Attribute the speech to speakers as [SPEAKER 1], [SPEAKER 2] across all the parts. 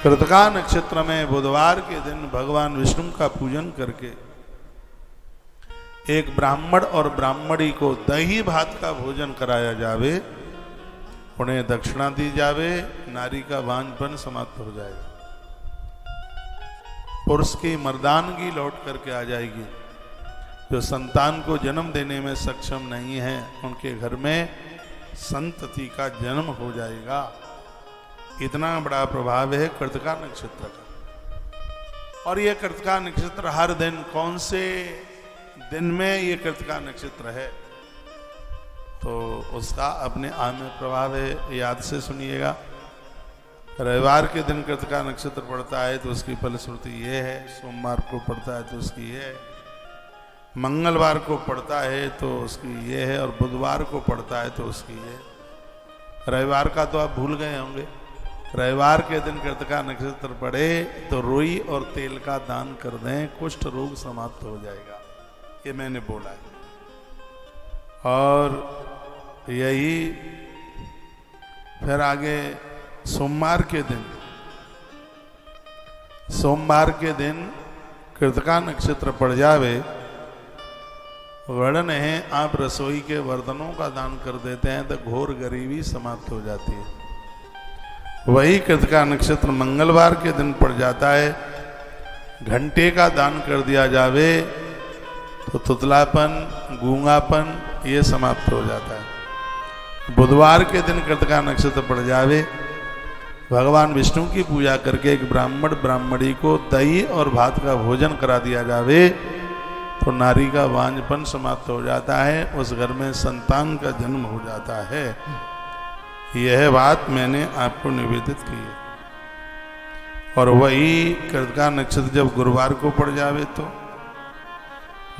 [SPEAKER 1] कृतिका नक्षत्र में बुधवार के दिन भगवान विष्णु का पूजन करके एक ब्राह्मण और ब्राह्मणी को दही भात का भोजन कराया जावे, उन्हें दक्षिणा दी जावे, नारी का बांझपन समाप्त हो जाएगा, पुरुष की मर्दानगी लौट करके आ जाएगी। जो संतान को जन्म देने में सक्षम नहीं है उनके घर में संतति का जन्म हो जाएगा। इतना बड़ा प्रभाव है कृतिका नक्षत्र का। और ये कृतिका नक्षत्र हर दिन, कौन से दिन में ये कृतिका नक्षत्र है तो उसका अपने आप में प्रभाव है, याद से सुनिएगा। रविवार के दिन कृतिका नक्षत्र पड़ता है तो उसकी फलश्रुति ये है, सोमवार को पड़ता है तो उसकी ये है, मंगलवार को पड़ता है तो उसकी ये है, और बुधवार को पड़ता है तो उसकी ये है। रविवार का तो आप भूल गए होंगे। रविवार के दिन कृतिका नक्षत्र पड़े तो रुई और तेल का दान कर दें, कुष्ठ रोग समाप्त हो जाएगा, ये मैंने बोला है। और यही फिर आगे सोमवार के दिन कृतिका नक्षत्र पड़ जावे, वर्णन है आप रसोई के बर्तनों का दान कर देते हैं तो घोर गरीबी समाप्त हो जाती है। वही कृतिका नक्षत्र मंगलवार के दिन पड़ जाता है, घंटे का दान कर दिया जावे तो तुतलापन, गूंगापन ये समाप्त हो जाता है। बुधवार के दिन कृतिका नक्षत्र पड़ जावे, भगवान विष्णु की पूजा करके एक ब्राह्मण ब्राह्मणी को दही और भात का भोजन करा दिया जावे तो नारी का बांझपन समाप्त हो जाता है, उस घर में संतान का जन्म हो जाता है। यह बात मैंने आपको निवेदित की है। और वही कृतिका नक्षत्र जब गुरुवार को पड़ जावे तो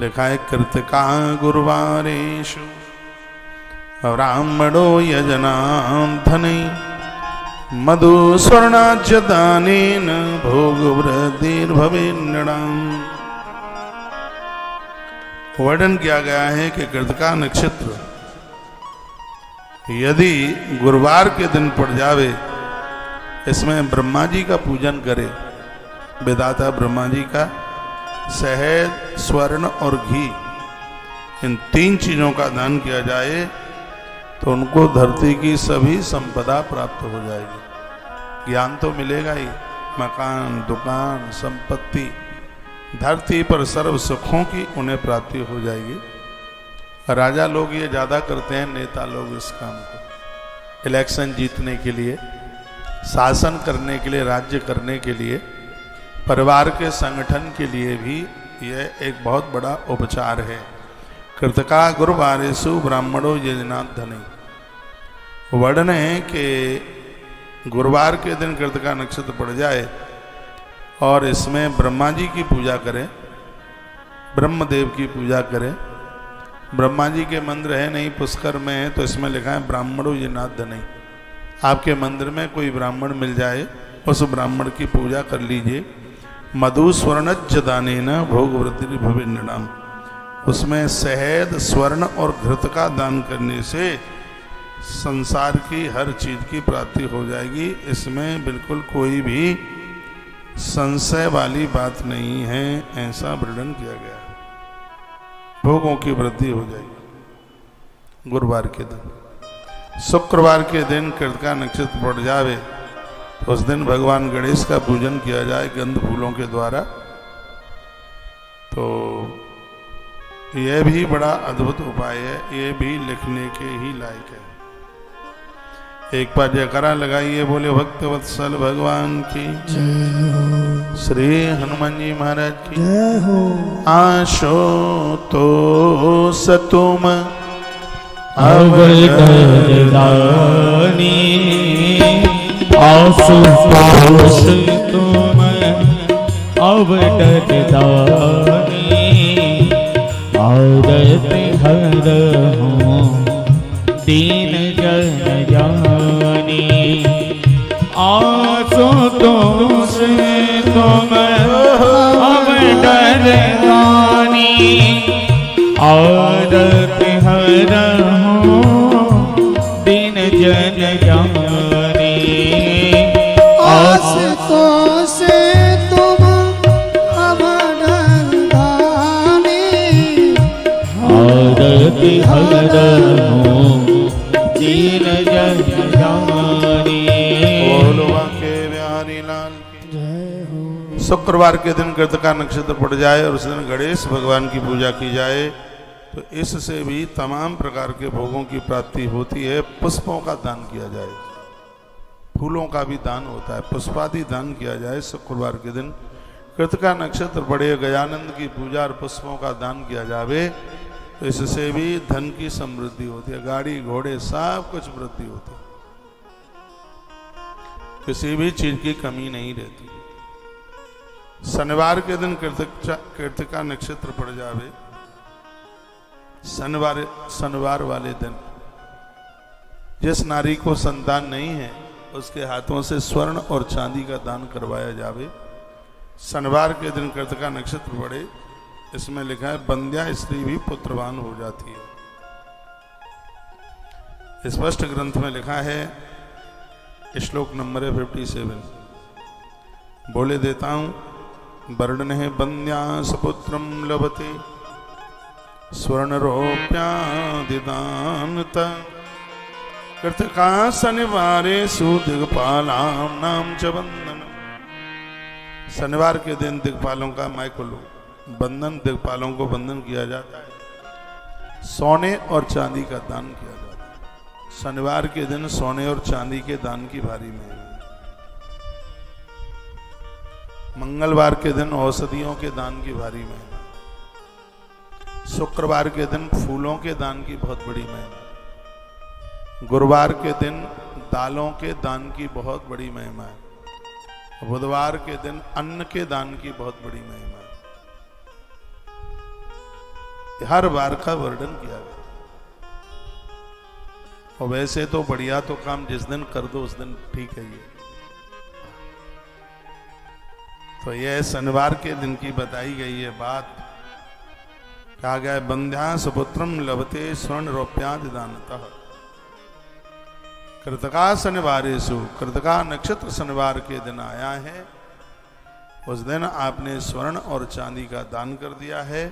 [SPEAKER 1] लिखा है कृतिका गुरुवारेषु ब्राह्मणो यजनाधनै मधु स्वर्णाज्य दानेन भोग वृद्धिर्भवेन्नृणाम्। वर्णन किया गया है कि कृतिका नक्षत्र यदि गुरुवार के दिन पड़ जावे, इसमें ब्रह्मा जी का पूजन करे, विधाता ब्रह्मा जी का, शहद, स्वर्ण और घी, इन 3 चीजों का दान किया जाए तो उनको धरती की सभी संपदा प्राप्त हो जाएगी। ज्ञान तो मिलेगा ही, मकान, दुकान, संपत्ति, धरती पर सर्व सुखों की उन्हें प्राप्ति हो जाएगी। राजा लोग ये ज़्यादा करते हैं, नेता लोग इस काम को इलेक्शन जीतने के लिए, शासन करने के लिए, राज्य करने के लिए, परिवार के संगठन के लिए भी यह एक बहुत बड़ा उपचार है। कृतिका गुरुवारेषु ब्राह्मणो यजनाधनै। वर्णन है कि गुरुवार के दिन कृतिका नक्षत्र पड़ जाए और इसमें ब्रह्मा जी की पूजा करें, ब्रह्मदेव की पूजा करें। ब्रह्मा जी के मंदिर है नहीं, पुष्कर में है, तो इसमें लिखा है ब्राह्मणो यजनाधनै। आपके मंदिर में कोई ब्राह्मण मिल जाए, उस ब्राह्मण की पूजा कर लीजिए। मधु स्वर्णज्य दानेन भोग वृद्धिर्भवेन्नृणाम्। उसमें शहद, स्वर्ण और घृत का दान करने से संसार की हर चीज की प्राप्ति हो जाएगी। इसमें बिल्कुल कोई भी संशय वाली बात नहीं है, ऐसा वर्णन किया गया है। भोगों की वृद्धि हो जाएगी। गुरुवार के दिन। शुक्रवार के दिन कृतिका नक्षत्र पड़ जावे तो उस दिन भगवान गणेश का पूजन किया जाए गंध फूलों के द्वारा, तो यह भी बड़ा अद्भुत उपाय है, ये भी लिखने के ही लायक है। एक बार जयकारा लगाइए, बोले भक्त वत्सल भगवान की जय, श्री हनुमान जी महाराज की जय हो। आशो तो सतुम
[SPEAKER 2] अवतारणी, आशुतोष तुम अवतारणी, आरत हरहु दीन जन जानी। आशुतोष तुम अवतारणी, आरत हरहु दीन जन जानी।
[SPEAKER 3] हाथों से तुम अवधानी
[SPEAKER 2] आरती हरहूँ दीन जन जानी।
[SPEAKER 1] बोलवा के बिहारी लाल की। शुक्रवार के दिन कृतिका नक्षत्र पड़ जाए और उस दिन गणेश भगवान की पूजा की जाए तो इससे भी तमाम प्रकार के भोगों की प्राप्ति होती है। पुष्पों का दान किया जाए, फूलों का भी दान होता है, पुष्पादि दान किया जाए। शुक्रवार के दिन कृतिका नक्षत्र पड़े, गजानंद की पूजा और पुष्पों का दान किया जावे तो इससे भी धन की समृद्धि होती है, गाड़ी घोड़े सब कुछ वृद्धि होती है, किसी भी चीज की कमी नहीं रहती। शनिवार के दिन कृतिका नक्षत्र पड़ जावे, शनिवार वाले दिन जिस नारी को संतान नहीं है उसके हाथों से स्वर्ण और चांदी का दान करवाया जावे। शनिवार के दिन कृतिका नक्षत्र पड़े, इसमें लिखा है बंध्या स्त्री भी पुत्रवान हो जाती है। स्पष्ट ग्रंथ में लिखा है, श्लोक नंबर है 57, बोले देता हूं। वर्णन है बंध्या सपुत्रम लभते स्वर्ण रोप्यादिदानता कृतिका शनिवारे सुदिग्पालाम नाम च बंधन। शनिवार के दिन दिग्पालों का बंधन, दिग्पालों को बंधन किया जाता है, सोने और चांदी का दान किया जाता है। शनिवार के दिन सोने और चांदी के दान की भारी महिमा। मंगलवार के दिन औषधियों के दान की भारी महिमा। शुक्रवार के दिन फूलों के दान की बहुत बड़ी महिमा। गुरुवार के दिन दालों के दान की बहुत बड़ी महिमा है। बुधवार के दिन अन्न के दान की बहुत बड़ी महिमा है। हर बार का वर्णन किया गया। और वैसे तो बढ़िया तो काम जिस दिन कर दो उस दिन ठीक है ये। तो यह शनिवार के दिन की बताई गई है बात। कहा गया बंध्या सुपुत्रम लभते स्वर्ण रोप्यादि दानतः। कृतिका शनिवारेषु, कृतिका नक्षत्र शनिवार के दिन आया है, उस दिन आपने स्वर्ण और चांदी का दान कर दिया है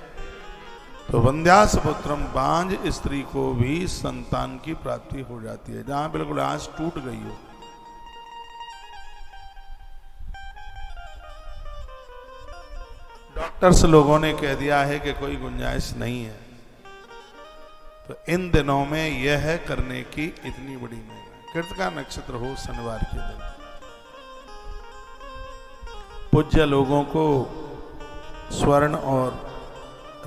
[SPEAKER 1] तो बंध्या सुपुत्रम, बांझ स्त्री को भी संतान की प्राप्ति हो जाती है। जहां बिल्कुल आंच टूट गई हो, डॉक्टर्स लोगों ने कह दिया है कि कोई गुंजाइश नहीं है, तो इन दिनों में यह है करने की इतनी बड़ी महिमा। कृतिका नक्षत्र हो शनिवार के दिन, पूज्य लोगों को स्वर्ण और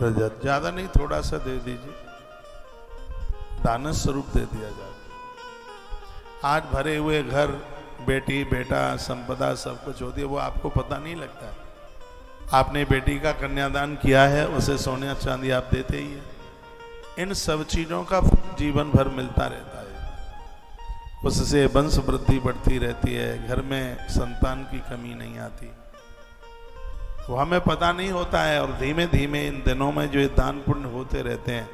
[SPEAKER 1] रजत, ज्यादा नहीं थोड़ा सा दे दीजिए, दान स्वरूप दे दिया जाए। आज भरे हुए घर, बेटी बेटा संपदा सब कुछ होती है, वो आपको पता नहीं लगता है। आपने बेटी का कन्यादान किया है, उसे सोना चांदी आप देते ही है। इन सब चीजों का जीवन भर मिलता रहता है, उससे वंश वृद्धि बढ़ती रहती है, घर में संतान की कमी नहीं आती। वो हमें पता नहीं होता है और धीमे धीमे इन दिनों में जो दान पुण्य होते रहते हैं,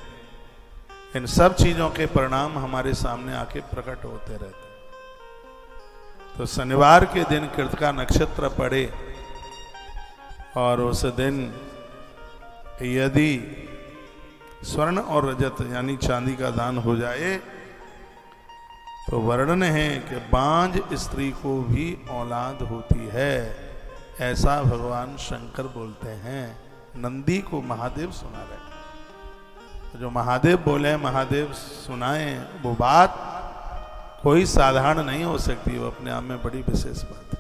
[SPEAKER 1] इन सब चीजों के परिणाम हमारे सामने आके प्रकट होते रहते हैं। तो शनिवार के दिन कृतिका नक्षत्र पड़े और उस दिन यदि स्वर्ण और रजत यानी चांदी का दान हो जाए तो वर्णन है कि बांझ स्त्री को भी औलाद होती है, ऐसा भगवान शंकर बोलते हैं। नंदी को महादेव सुना रहे, तो जो महादेव बोले, महादेव सुनाए, वो बात कोई साधारण नहीं हो सकती, वो अपने आप में बड़ी विशेष बात है।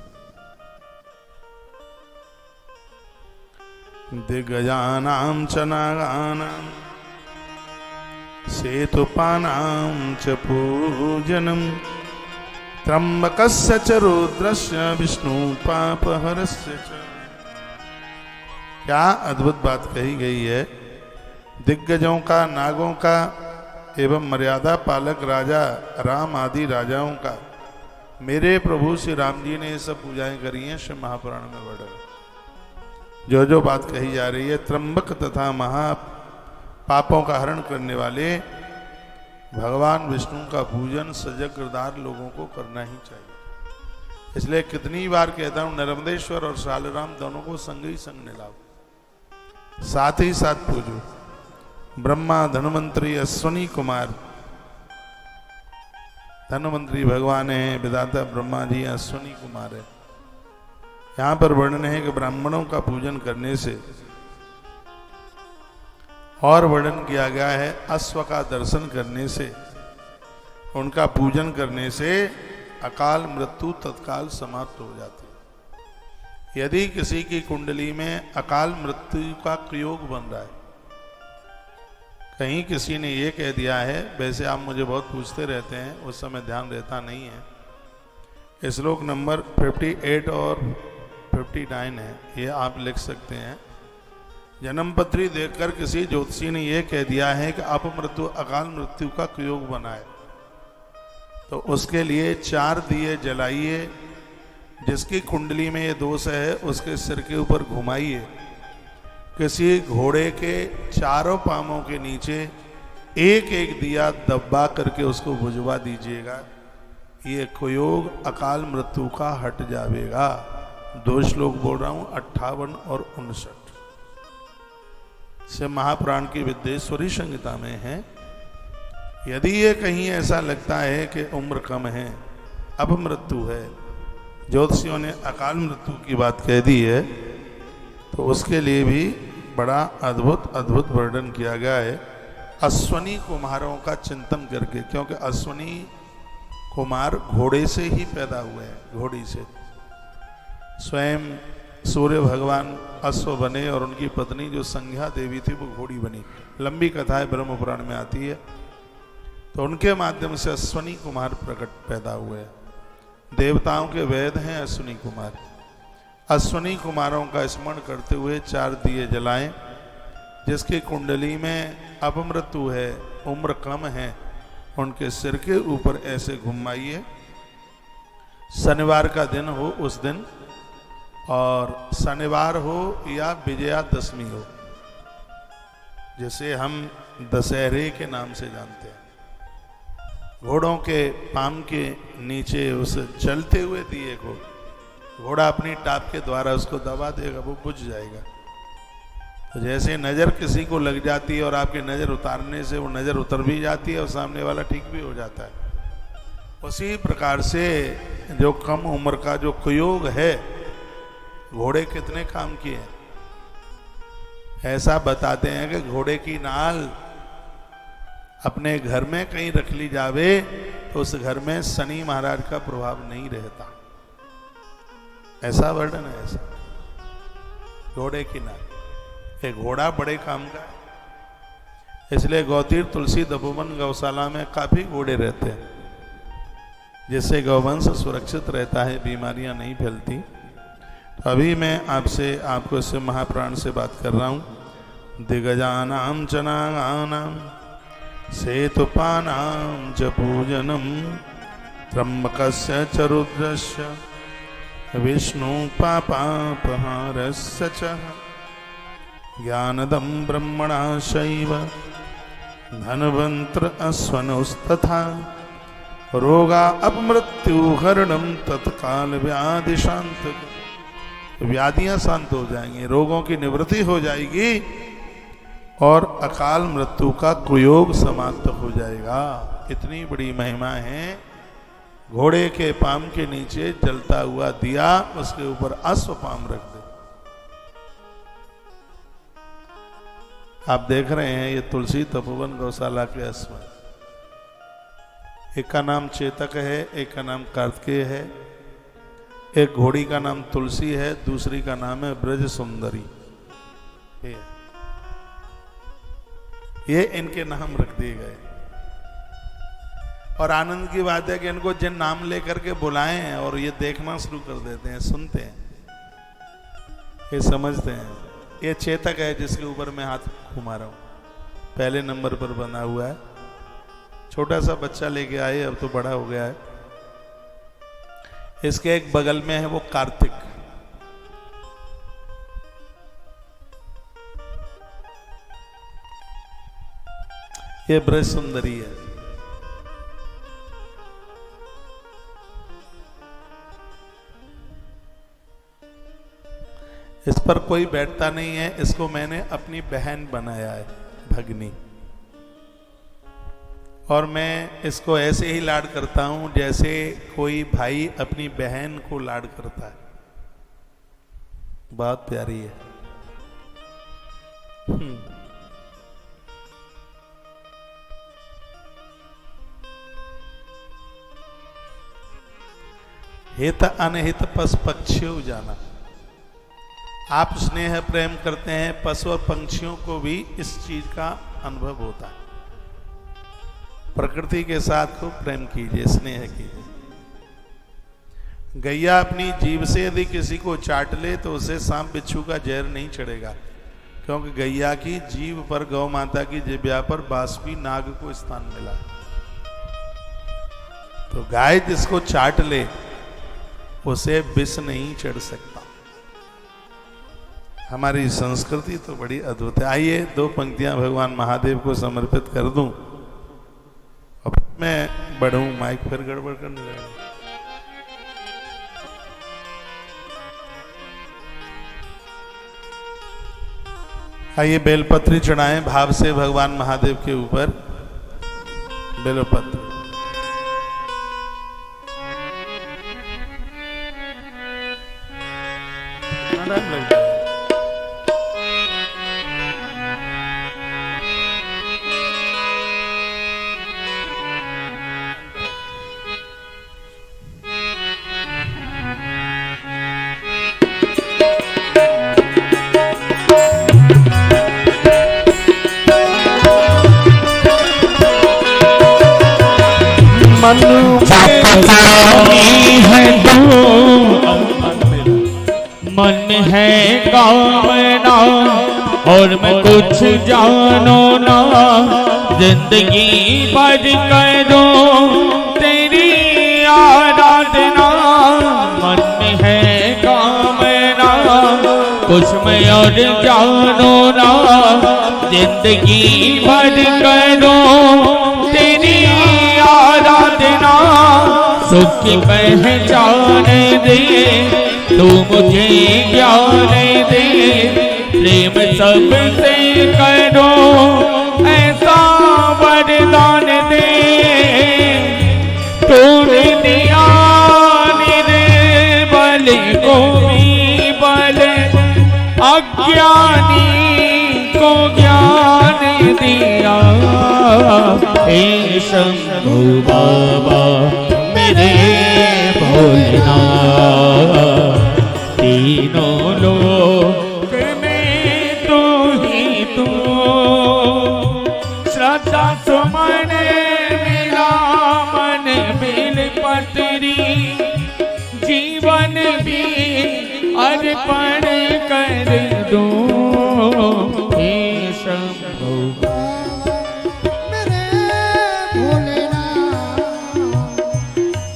[SPEAKER 1] दिग्गजानां च नागानां सेतुपानां च पूजनम् त्र्यंबकस्य च रुद्रस्य विष्णु पापहरस्य च। क्या अद्भुत बात कही गई है। दिग्गजों का, नागों का एवं मर्यादा पालक राजा राम आदि राजाओं का मेरे प्रभु श्री राम जी ने ये सब पूजाएं करी हैं। शिव महापुराण में वर्णन जो जो बात कही जा रही है, त्र्यंबक तथा महा पापों का हरण करने वाले भगवान विष्णु का पूजन सजगदार लोगों को करना ही चाहिए। इसलिए कितनी बार कहता हूं नर्मदेश्वर और सालराम दोनों को संग ही संग मिलाओ, साथ ही साथ पूजो। ब्रह्मा धन्वंतरी अश्वनी कुमार, धन्वंतरी भगवान है, विधाता ब्रह्मा जी अश्वनी कुमार है। यहां पर वर्णन है कि ब्राह्मणों का पूजन करने से, और वर्णन किया गया है अश्व का दर्शन करने से, उनका पूजन करने से अकाल मृत्यु तत्काल समाप्त हो जाती है। यदि किसी की कुंडली में अकाल मृत्यु का कुयोग बन रहा है, कहीं किसी ने ये कह दिया है, वैसे आप मुझे बहुत पूछते रहते हैं, उस समय ध्यान रहता नहीं है। श्लोक नंबर 58 और 59 है, ये आप लिख सकते हैं। जन्म पत्री देखकर किसी ज्योतिषी ने यह कह दिया है कि अपमृत्यु अकाल मृत्यु का कुयोग बना है, तो उसके लिए 4 दिए जलाइए। जिसकी कुंडली में ये दोष है उसके सिर के ऊपर घुमाइए, किसी घोड़े के चारों पांवों के नीचे एक एक दिया दबा करके उसको बुझवा दीजिएगा। ये कुयोग अकाल मृत्यु का हट जाएगा। 2 श्लोक बोल रहा हूं, 58 और 59 से महापुराण की विद्येश्वरी संहिता में है। यदि ये कहीं ऐसा लगता है कि उम्र कम है, अपमृत्यु है, ज्योतिषियों ने अकाल मृत्यु की बात कह दी है, तो उसके लिए भी बड़ा अद्भुत अद्भुत वर्णन किया गया है अश्वनी कुमारों का चिंतन करके। क्योंकि अश्वनी कुमार घोड़े से ही पैदा हुए हैं, घोड़ी से। स्वयं सूर्य भगवान अश्व बने और उनकी पत्नी जो संज्ञा देवी थी वो घोड़ी बनी। लंबी कथा है, ब्रह्म पुराण में आती है। तो उनके माध्यम से अश्वनी कुमार प्रकट पैदा हुए। देवताओं के वेद हैं अश्वनी कुमार। अश्वनी कुमारों का स्मरण करते हुए 4 दिए जलाएं। जिसकी कुंडली में अपमृत्यु है, उम्र कम है, उनके सिर के ऊपर ऐसे घुमाइए। शनिवार का दिन हो उस दिन, और शनिवार हो या विजयादशमी हो, जिसे हम दशहरे के नाम से जानते हैं। घोड़ों के पाम के नीचे उस चलते हुए दिए को घोड़ा अपनी टाप के द्वारा उसको दबा देगा, वो बुझ जाएगा। तो जैसे नज़र किसी को लग जाती है और आपकी नज़र उतारने से वो नज़र उतर भी जाती है और सामने वाला ठीक भी हो जाता है, उसी प्रकार से जो कम उम्र का जो कुयोग है, घोड़े कितने काम किए हैं। ऐसा बताते हैं कि घोड़े की नाल अपने घर में कहीं रख ली जावे तो उस घर में शनि महाराज का प्रभाव नहीं रहता। ऐसा वर्णन है, ऐसा घोड़े की नाल। एक घोड़ा बड़े काम का है, इसलिए गौतीर तुलसी तपोवन गौशाला में काफी घोड़े रहते हैं, जिससे गौवंश सुरक्षित रहता है, बीमारियां नहीं फैलती। तो अभी मैं आपको इससे महाप्राण से बात कर रहा हूं। दिग्गजानां च नागानां सेतुपानां च पूजनम त्र्यंबकस्य च रुद्रस्य विष्णु पापापहारस्य च ज्ञानदं ब्रह्मणा शैव धन्वंतर अश्वनुस्तथा रोगा अपमृत्युहरणं तत्काल व्याधि शांत। व्याधियां शांत हो जाएंगी, रोगों की निवृत्ति हो जाएगी और अकाल मृत्यु का कुयोग समाप्त हो जाएगा। इतनी बड़ी महिमा है। घोड़े के पाम के नीचे जलता हुआ दिया, उसके ऊपर अश्व पाम रख दे। आप देख रहे हैं ये तुलसी तपोवन गौशाला के अश्व। एक का नाम चेतक है, एक का नाम कार्तिकेय है। एक घोड़ी का नाम तुलसी है, दूसरी का नाम है ब्रज सुंदरी। ये इनके नाम रख दिए गए। और आनंद की बात है कि इनको जिन नाम लेकर के बुलाएं हैं और ये देखना शुरू कर देते हैं, सुनते हैं, ये समझते हैं। ये चेतक है जिसके ऊपर मैं हाथ घुमा रहा हूं, पहले नंबर पर बना हुआ है। छोटा सा बच्चा लेके आए, अब तो बड़ा हो गया है। इसके एक बगल में है वो कार्तिक। ये ब्रज सुंदरी है। इस पर कोई बैठता नहीं है, इसको मैंने अपनी बहन बनाया है, भगनी। और मैं इसको ऐसे ही लाड करता हूं जैसे कोई भाई अपनी बहन को लाड करता है। बहुत प्यारी है। हित अनहित पशु पक्षियों जाना। आप स्नेह प्रेम करते हैं, पशु और पंछियों को भी इस चीज का अनुभव होता है। प्रकृति के साथ खूब प्रेम कीजिए, स्नेह कीजिए। गैया अपनी जीभ से यदि किसी को चाट ले तो उसे सांप बिच्छू का जहर नहीं चढ़ेगा, क्योंकि गैया की जीभ पर, गौ माता की जिह्वा पर बाष्पी नाग को स्थान मिला। तो गाय जिसको चाट ले उसे विष नहीं चढ़ सकता। हमारी संस्कृति तो बड़ी अद्भुत है। आइए 2 पंक्तियां भगवान महादेव को समर्पित कर दूं और मैं बढ़ूं। माइक फिर गड़बड़ करने लगा। आइए बेलपत्री चढ़ाएं भाव से भगवान महादेव के ऊपर। बेलपत्र
[SPEAKER 2] मन है तो मन में है कामना और मैं कुछ जानो ना, जिंदगी भर करूं तेरी आराधना। मन में है कामना कुछ मैं और जानो ना, जिंदगी भर करूं तेरी आराधना। सुख पहचान दे तू मुझे ज्ञान दे, प्रेम सबसे करो ऐसा वरदान दे। तूने दिया निर्बल को भी बल, अज्ञानी को ज्ञान दिया। हे शंभु बाबा मेरे भोलेनाथ, तीनों लोक में तू ही तू। श्रद्धा सुमन मिला मन बेलपत्री, जीवन भी अर्पण कर दूं। हे शंभु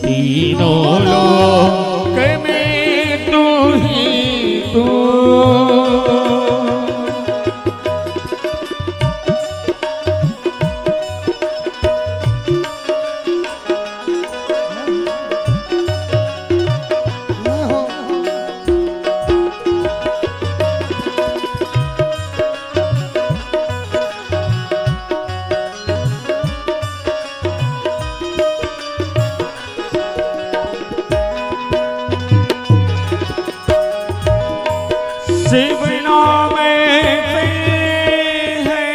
[SPEAKER 2] तीनों लोक में तू ही तू। शिव नाम से है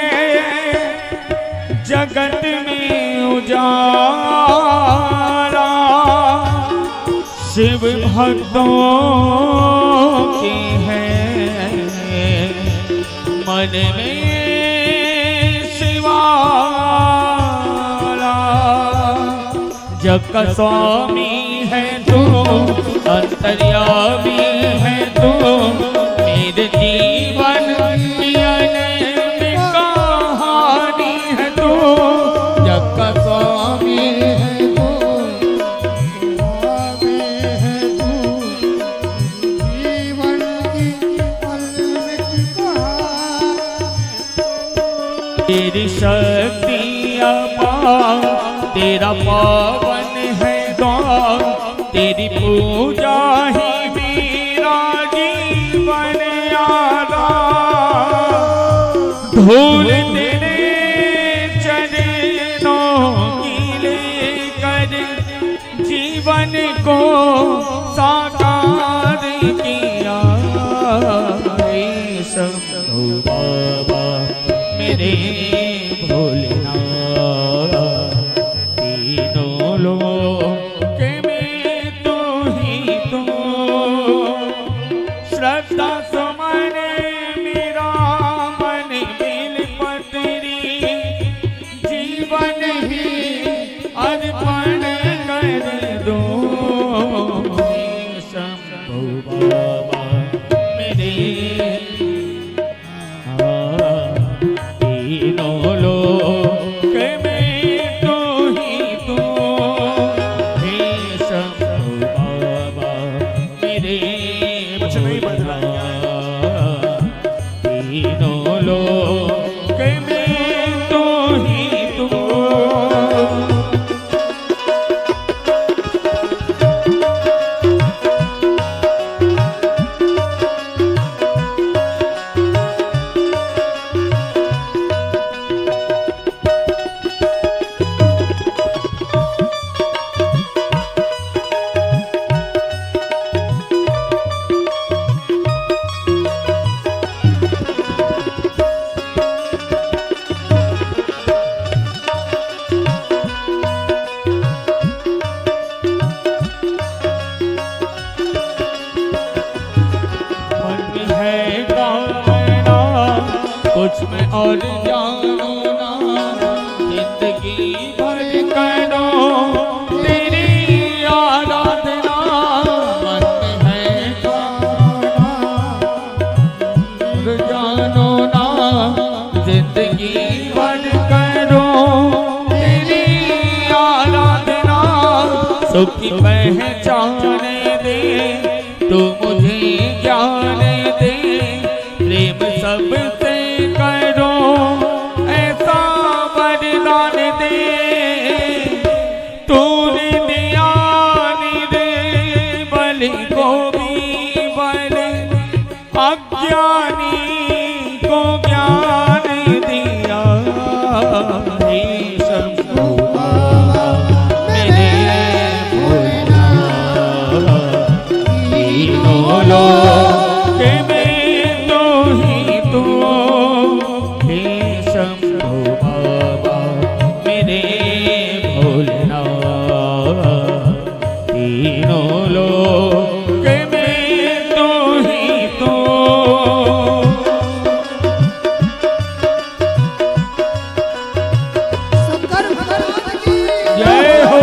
[SPEAKER 2] जगत में उजाला, शिव भक्तों की है मन में शिवाला। जग का स्वामी है तू, अंतर्यामी है तू, मेरे जीवन पियन में कहानी है तू। जग का स्वामी है तू,
[SPEAKER 3] जीवन की
[SPEAKER 2] तेरी शक्ति अपार, तेरा पावन है द्वार, तेरी पूजा ही मेरा जीवन धूल तेरे चरणों की लेकर जीवन को साकार किया। हे शंभू बाबा मेरे भोलेनाथ, तीनों लोक में तू ही तू, श्रद्धा सुमन मेरा मन बिलपत्री, जीवन ही अर्पण कर दो। हे शंभू बाबा मेरे तीनों लोक में तू ही तू। हे शंभू बाबा मेरे
[SPEAKER 1] कुछ नहीं बदला।
[SPEAKER 2] तीनों लोक में तू ही तू। मन है गाना कुछ में और जानो ना, जिंदगी भर करो तेरी आराधना। मन है गाना जानो ना, जिंदगी भर करो तेरी आराधना। सुख पहचान दे तू मुझे ज्ञान दे, प्रेम सबसे करो ऐसा वरदान दे। तूने दिया निर्बल को भी बल, अज्ञानी को ज्ञान दिया। हे शंभू बाबा मेरे भोलेनाथ, तीनों लोक में तू ही तू। हे शंभू बाबा मेरे भोलेनाथ, तीनों लोक में तू ही तू।
[SPEAKER 3] शंकर भगवान की
[SPEAKER 2] जय हो।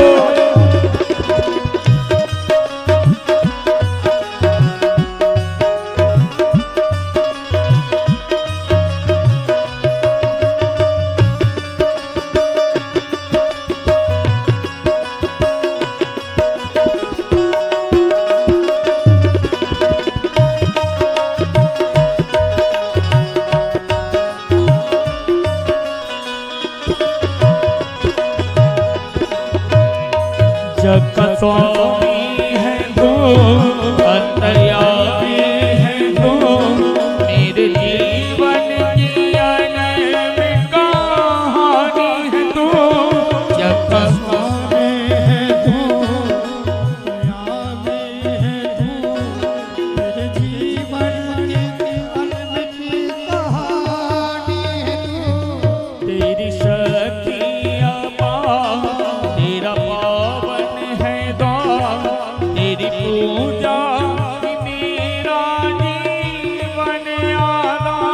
[SPEAKER 2] जग का स्वामी है तू, अंतर्यामी है तू, मेरे जीवन की अनंत कहानी है तू। जग का स्वामी है तू,
[SPEAKER 3] दयालु है तू, तेरे जीवन की अनमति कहानी है तू।
[SPEAKER 2] तेरी शक्ति अपार, तेरा पावन है द्वार, तेरी पूजा में मेरा जीवन आधार।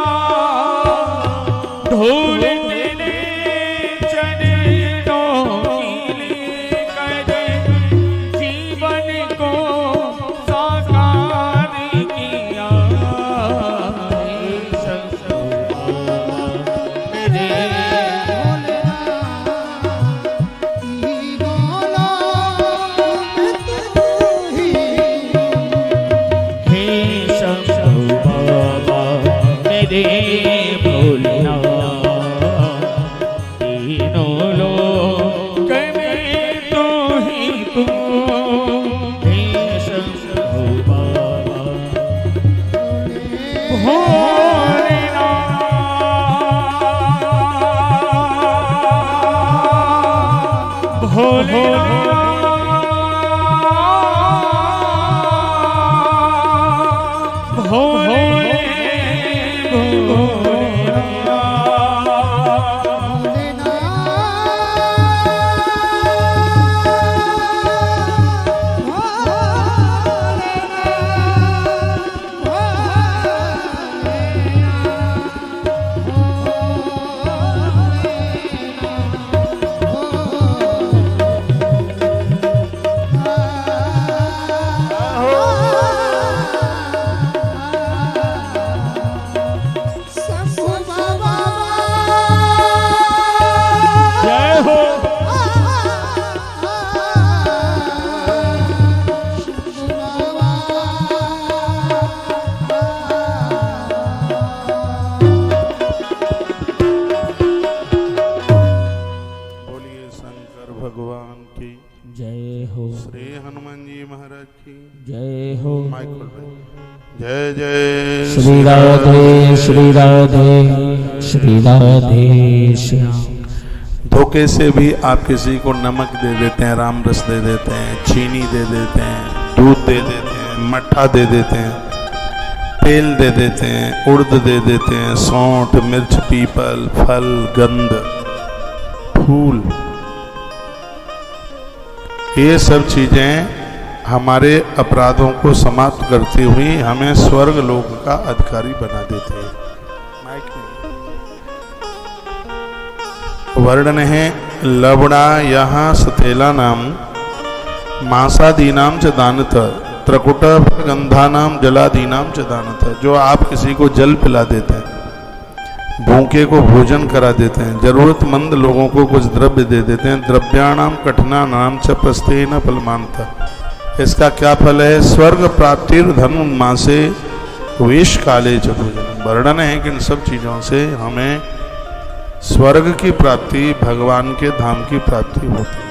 [SPEAKER 2] धूल तेरे चरणों की लेकर जीवन को साकार किया। हे शंभू बाबा मेरे हे शंभू बाबा मेरे भोलेनाथ, तीनों लोक में तू ही तू। हे शंभू बाबा भोलेनाथ। भोले
[SPEAKER 1] जय जय
[SPEAKER 2] श्री राधे श्री राधे श्री राधे श्याम।
[SPEAKER 1] धोखे से भी आप किसी को नमक दे देते हैं, राम रस दे देते हैं, चीनी दे देते हैं, दूध दे देते हैं, मट्ठा दे देते हैं, तेल दे देते हैं, उड़द दे देते हैं, सौंठ, मिर्च, पीपल, फल, गंध, फूल, ये सब चीजें हमारे अपराधों को समाप्त करती हुई हमें स्वर्ग लोक का अधिकारी बना देते हैं। वर्णन है लवणा यहाँ सतेला नाम मांसादीनाम च दानत त्रकुट गंधानाम जलादीनाम च दानत। जो आप किसी को जल पिला देते हैं, भूखे को भोजन करा देते हैं, जरूरतमंद लोगों को कुछ द्रव्य दे देते हैं, द्रव्याणाम कठिना नाम च प्रस्थेन फलमानता। इसका क्या फल है? स्वर्ग प्राप्ति धन उन्मासे वेश काले च भोजन। वर्णन है कि इन सब चीजों से हमें स्वर्ग की प्राप्ति, भगवान के धाम की प्राप्ति होती है।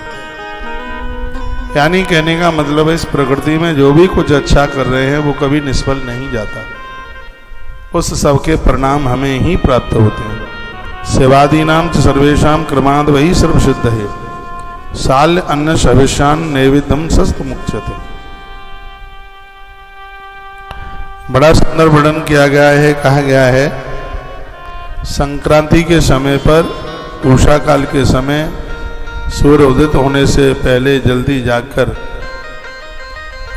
[SPEAKER 1] यानी कहने का मतलब है इस प्रकृति में जो भी कुछ अच्छा कर रहे हैं वो कभी निष्फल नहीं जाता, उस सबके परिणाम हमें ही प्राप्त होते हैं। सेवादीनाम च सर्वेशाम क्रमाद वही सर्वसिद्ध है साल अन्न शविशान नैवेद्यम सस्त मुक्ष्यते। बड़ा सुंदर वर्णन किया गया है। कहा गया है संक्रांति के समय पर, उषा काल के समय, सूर्य उदित होने से पहले जल्दी जागकर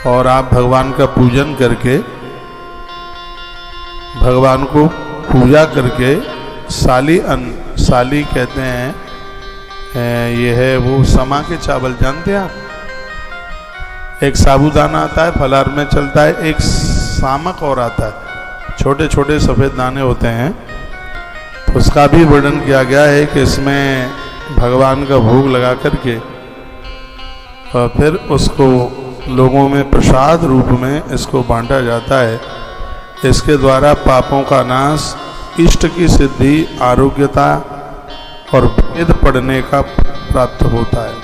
[SPEAKER 1] और आप भगवान का पूजन करके, भगवान को पूजा करके साली कहते हैं, ये है वो समा के चावल, जानते हैं आप? एक साबूदाना आता है फलाहार में चलता है, एक सामक और आता है, छोटे छोटे सफेद दाने होते हैं। तो उसका भी वर्णन किया गया है कि इसमें भगवान का भोग लगा करके और फिर उसको लोगों में प्रसाद रूप में इसको बांटा जाता है। इसके द्वारा पापों का नाश, इष्ट की सिद्धि, आरोग्यता और वेद पढ़ने का प्राप्त होता है।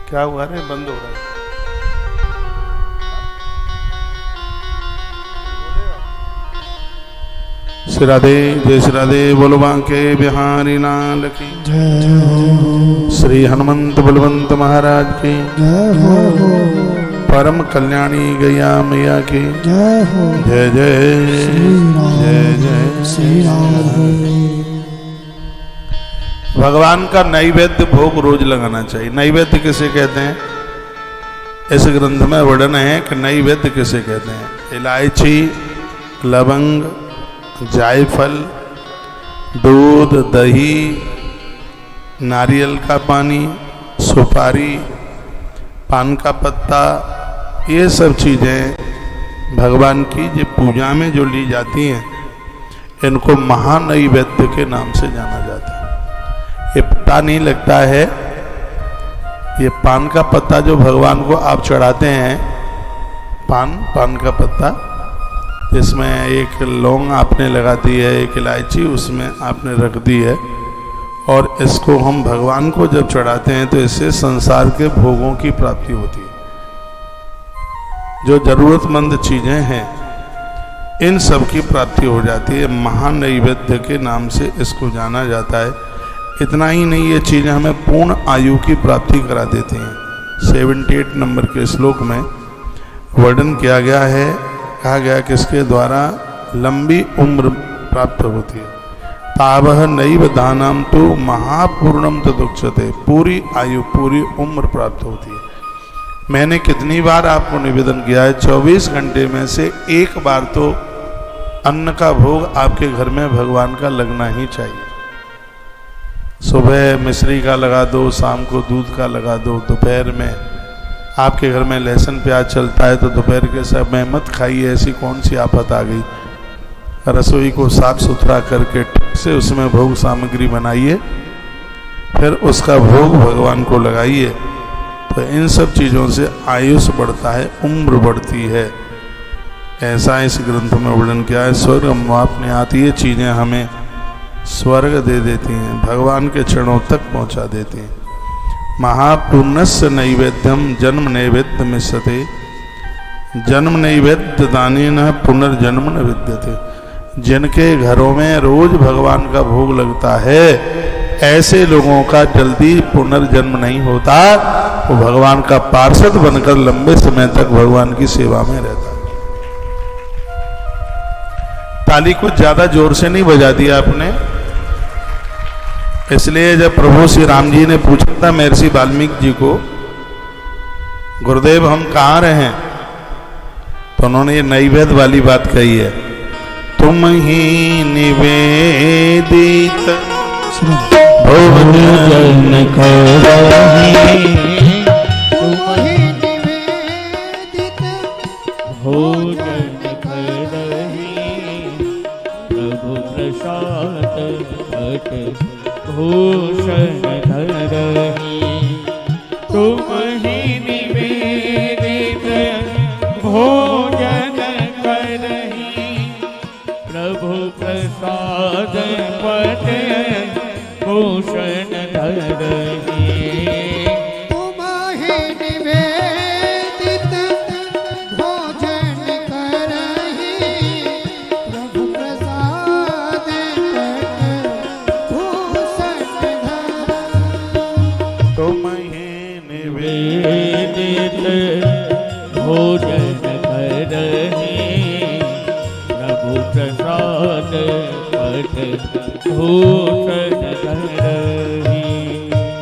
[SPEAKER 1] क्या हुआ रे? बंद हो रहा है। श्री राधे जय श्री राधे बोलो बांके बिहारी लाल की जय। श्री हनुमंत बलवंत महाराज की जय। परम कल्याणी गैया मैया की जय। जय जय जय जय श्री राधे। भगवान का नैवेद्य भोग रोज लगाना चाहिए। नैवेद्य किसे कहते हैं? इस ग्रंथ में वर्णन है कि नैवेद्य किसे कहते हैं। इलायची, लवंग, जायफल, दूध, दही, नारियल का पानी, सुपारी, पान का पत्ता, ये सब चीज़ें भगवान की जो पूजा में जो ली जाती हैं, इनको महानैवेद्य के नाम से जाना जाता है। ये पता नहीं लगता है, ये पान का पत्ता जो भगवान को आप चढ़ाते हैं, पान का पत्ता, जिसमें एक लौंग आपने लगा दी है, एक इलायची उसमें आपने रख दी है, और इसको हम भगवान को जब चढ़ाते हैं तो इससे संसार के भोगों की प्राप्ति होती है। जो जरूरतमंद चीजें हैं इन सब की प्राप्ति हो जाती है। महानैवेद्य के नाम से इसको जाना जाता है। इतना ही नहीं, ये चीज़ें हमें पूर्ण आयु की प्राप्ति करा देती हैं। 78 नंबर के श्लोक में वर्णन किया गया है, कहा गया कि इसके द्वारा लंबी उम्र प्राप्त होती है। तावह नैव दानम तो महापूर्णम तदुच्यते, पूरी आयु पूरी उम्र प्राप्त होती है। मैंने कितनी बार आपको निवेदन किया है, 24 घंटे में से एक बार तो अन्न का भोग आपके घर में भगवान का लगना ही चाहिए। सुबह मिश्री का लगा दो, शाम को दूध का लगा दो, दोपहर में आपके घर में लहसुन प्याज चलता है तो दोपहर के समय मत खाइए, ऐसी कौन सी आफत आ गई। रसोई को साफ सुथरा करके ठीक से उसमें भोग सामग्री बनाइए, फिर उसका भोग भगवान को लगाइए। तो इन सब चीज़ों से आयुष बढ़ता है, उम्र बढ़ती है। ऐसा इस ग्रंथ में वर्णन किया है। स्वर्ग अपने आती ये चीज़ें हमें स्वर्ग दे देती हैं, भगवान के चरणों तक पहुंचा देती हैं। महापुण्यस्य नैवेद्यम जन्म नैवेद्य मिश्यते, जन्म नैवेद्य दानेन पुनर्जन्म न विद्यते। जिनके घरों में रोज भगवान का भोग लगता है, ऐसे लोगों का जल्दी पुनर्जन्म नहीं होता, वो भगवान का पार्षद बनकर लंबे समय तक भगवान की सेवा में रहता है। ताली कुछ ज्यादा जोर से नहीं बजा दिया आपने, इसलिए जब प्रभु श्री राम जी ने पूछा था महर्षि वाल्मीकि जी को, गुरुदेव हम कहाँ रहे, तो उन्होंने ये नैवेद्य वाली बात कही है। तुम ही निवेदित भोजन करहि,
[SPEAKER 3] तुम ही निवेदित
[SPEAKER 2] भोजन करहि, प्रभु प्रसाद पट भूषण धरहि। तुम ही निवेदित भोजन करहि, प्रभु प्रसाद पट भूषण धरहि।
[SPEAKER 3] तुम ही निवेदित भोजन करहि, प्रभु प्रसाद पट भूषण धरहि।
[SPEAKER 1] तुम ही
[SPEAKER 2] वेदित भोजन करहि, प्रभु प्रसाद पट भूषण धरहि।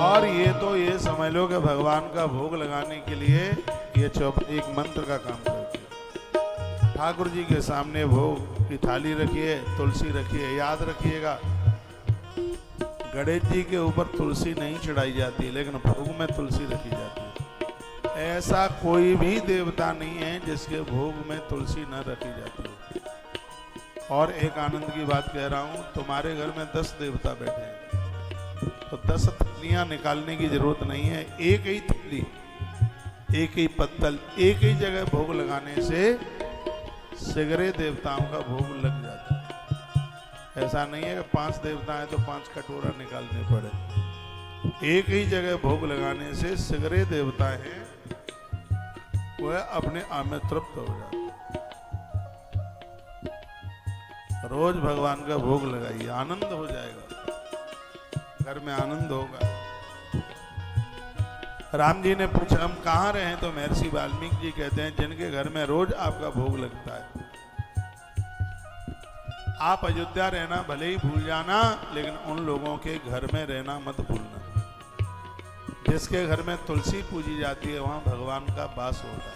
[SPEAKER 1] और ये समझ लो कि भगवान का भोग लगाने के लिए ये एक मंत्र का काम करती है। ठाकुर जी के सामने भोग की थाली रखिए, तुलसी रखिए, याद रखिएगा गणेश जी के ऊपर तुलसी नहीं चढ़ाई जाती, लेकिन भोग में तुलसी रखी जाती है। ऐसा कोई भी देवता नहीं है जिसके भोग में तुलसी न रखी जाती है। और एक आनंद की बात कह रहा हूं, तुम्हारे घर में 10 देवता बैठे हैं तो 10 थैलियां निकालने की जरूरत नहीं है। एक ही थैली, एक ही पत्तल, एक ही जगह भोग लगाने से सगरे देवताओं का भोग लग जाता है। ऐसा नहीं है कि 5 देवता हैं तो 5 कटोरा निकालने पड़े। एक ही जगह भोग लगाने से सगरे देवता हैं वह अपने आप में तृप्त हो जाते। रोज भगवान का भोग लगाइए, आनंद हो जाएगा, घर में आनंद होगा। राम जी ने पूछा हम कहाँ रहे, तो महर्षि वाल्मीकि जी कहते हैं जिनके घर में रोज आपका भोग लगता है। आप अयोध्या रहना भले ही भूल जाना, लेकिन उन लोगों के घर में रहना मत भूलना। जिसके घर में तुलसी पूजी जाती है वहां भगवान का वास होता है।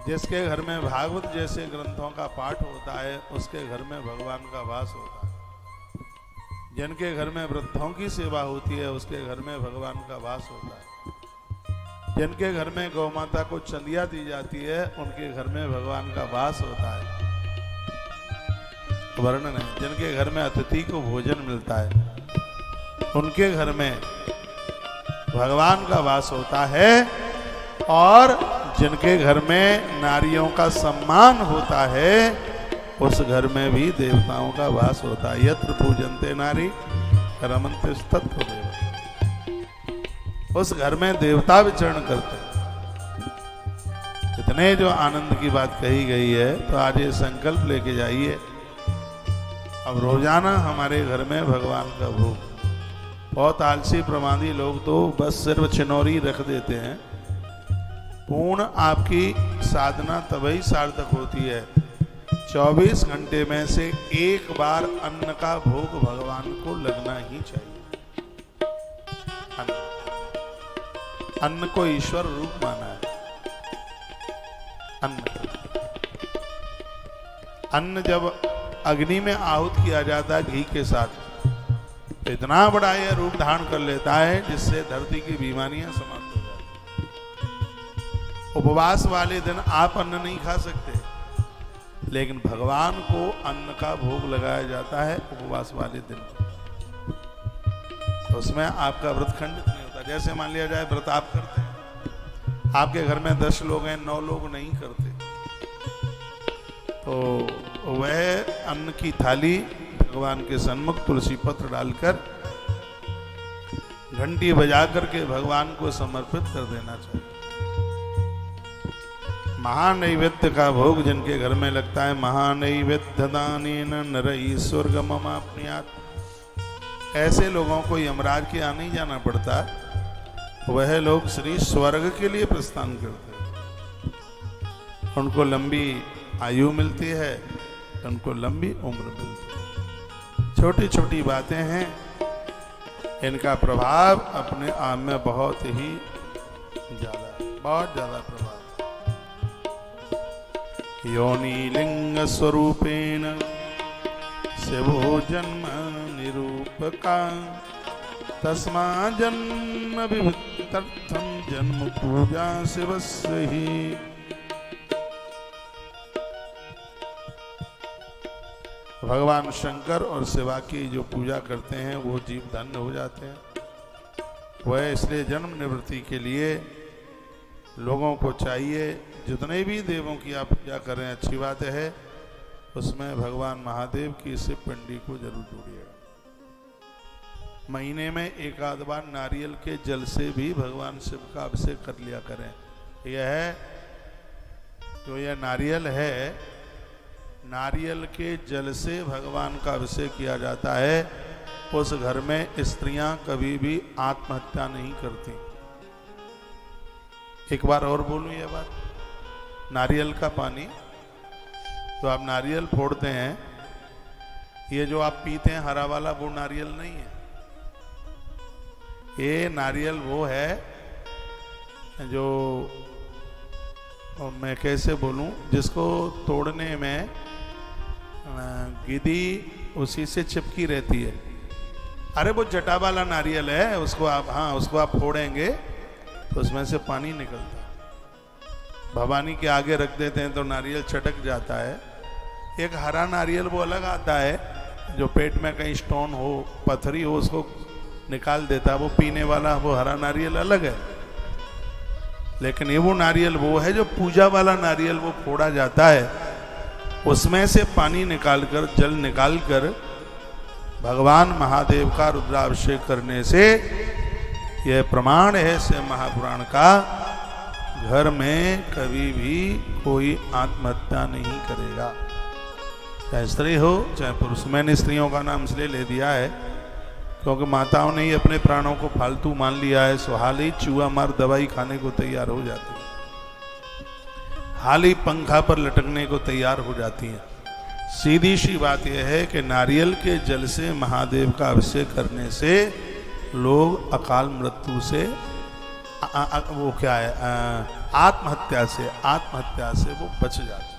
[SPEAKER 1] जिसके घर में भागवत जैसे ग्रंथों का पाठ होता है उसके घर में भगवान का वास होता है। जिनके घर में वृद्धों की सेवा होती है उसके घर में भगवान का वास होता है। जिनके घर में गौ माता को चंदिया दी जाती है उनके घर में भगवान का वास होता है। वर्णन है, जिनके घर में अतिथि को भोजन मिलता है उनके घर में भगवान का वास होता है। और जिनके घर में नारियों का सम्मान होता है उस घर में भी देवताओं का वास होता है। यत्र पूजन्ते नारी रमन्ते तत्र देवा, उस घर में देवता विचरण करते हैं। इतने जो आनंद की बात कही गई है, तो आज ये संकल्प लेके जाइए अब रोजाना हमारे घर में भगवान का भोग। बहुत आलसी प्रमादी लोग तो बस सिर्फ छिनौरी रख देते हैं। पूर्ण आपकी साधना तभी सार्थक होती है 24 घंटे में से एक बार अन्न का भोग भगवान को लगना ही चाहिए। अन्न को ईश्वर रूप माना है। अन्न जब अग्नि में आहूत किया जाता है घी के साथ, तो इतना बड़ा यह रूप धारण कर लेता है जिससे धरती की बीमारियां समाप्त हो जाती। उपवास वाले दिन आप अन्न नहीं खा सकते, लेकिन भगवान को अन्न का भोग लगाया जाता है उपवास वाले दिन। तो उसमें आपका व्रत खंडित नहीं होता। जैसे मान लिया जाए व्रत आप करते हैं, आपके घर में 10 लोग हैं, 9 लोग नहीं करते, तो वह अन्न की थाली भगवान के सन्मुख तुलसी पत्र डालकर घंटी बजा करके भगवान को समर्पित कर देना चाहिए। महानैवेद्य का भोग जिनके घर में लगता है, महानैवेद्य दानेन नरई स्वर्गममाप्नुयात्, ऐसे लोगों को यमराज के यहाँ नहीं जाना पड़ता। वह लोग श्री स्वर्ग के लिए प्रस्थान करते हैं। उनको लंबी आयु मिलती है, उनको लंबी उम्र मिलती है। छोटी छोटी बातें हैं, इनका प्रभाव अपने आप में बहुत ही ज्यादा, बहुत ज्यादा प्रभाव। योनि लिंग स्वरूपेण शिवो जन्म निरूपका, तस्मा जन्म विभुक्त्यर्थं जन्म पूजा शिवस्य ही। भगवान शंकर और शिवा की जो पूजा करते हैं वो जीव धन्य हो जाते हैं। वह इसलिए जन्म निवृत्ति के लिए लोगों को चाहिए, जितने भी देवों की आप पूजा करें अच्छी बात है, उसमें भगवान महादेव की शिव पिंडी को जरूर जोड़िएगा। महीने में एक आध बार नारियल के जल से भी भगवान शिव का अभिषेक कर लिया करें। यह है जो यह नारियल है, नारियल के जल से भगवान का अभिषेक किया जाता है। उस घर में स्त्रियां कभी भी आत्महत्या नहीं करती। एक बार और बोलूं यह बात, नारियल का पानी तो आप नारियल फोड़ते हैं, ये जो आप पीते हैं हरा वाला, वो नारियल नहीं है। ये नारियल वो है जो, मैं कैसे बोलूं, जिसको तोड़ने में गिद्दी उसी से चिपकी रहती है। अरे वो जटा वाला नारियल है, उसको आप, हाँ उसको आप फोड़ेंगे तो उसमें से पानी निकलता है। भवानी के आगे रख देते हैं तो नारियल चटक जाता है। एक हरा नारियल वो अलग आता है, जो पेट में कहीं स्टोन हो, पथरी हो, उसको निकाल देता है। वो पीने वाला वो हरा नारियल अलग है। लेकिन ये वो नारियल वो है जो पूजा वाला नारियल, वो फोड़ा जाता है, उसमें से पानी निकालकर, जल निकालकर भगवान महादेव का रुद्राभिषेक करने से, यह प्रमाण है से महापुराण का, घर में कभी भी कोई आत्महत्या नहीं करेगा, चाहे स्त्री हो चाहे पुरुष। मैंने स्त्रियों का नाम इसलिए ले दिया है क्योंकि माताओं ने ही अपने प्राणों को फालतू मान लिया है। सो हाल ही चूहा मार दवाई खाने को तैयार हो जाती है, हाल ही पंखा पर लटकने को तैयार हो जाती हैं। सीधी सी बात यह है कि नारियल के जल से महादेव का अभिषेक करने से लोग अकाल मृत्यु से, वो क्या है, आत्महत्या से वो बच जाते हैं।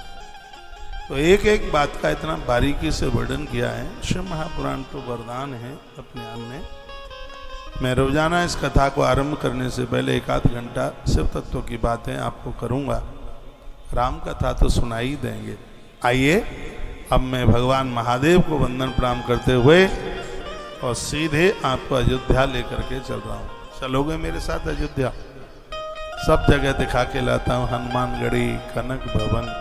[SPEAKER 1] तो एक एक बात का इतना बारीकी से वर्णन किया है। शिव महापुराण तो वरदान है अपने आप में। मैं रोजाना इस कथा को आरंभ करने से पहले 1 आध घंटा शिव तत्व की बातें आपको करूंगा। राम कथा तो सुनाई देंगे। आइए अब मैं भगवान महादेव को वंदन प्रणाम करते हुए और सीधे आपको अयोध्या लेकर के चल रहा हूँ। चलोगे मेरे साथ अयोध्या? सब जगह दिखा के लाता हूँ, हनुमानगढ़ी, कनक भवन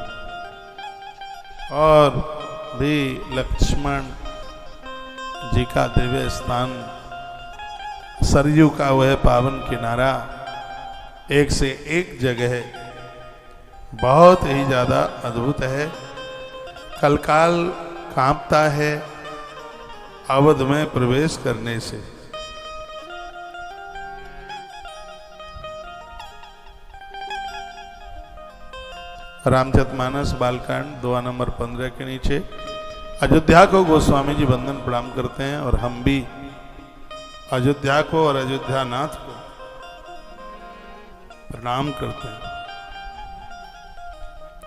[SPEAKER 1] और भी लक्ष्मण जी का दिव्य स्थान, सरयू का वह पावन किनारा, एक से एक जगह बहुत ही ज्यादा अद्भुत है। कलकाल कांपता है, अवध में प्रवेश करने से। रामचरितमानस बालकांड 2 नंबर 15 के नीचे अयोध्या को गोस्वामी जी वंदन प्रणाम करते हैं और हम भी अयोध्या को और अयोध्या नाथ को प्रणाम करते हैं।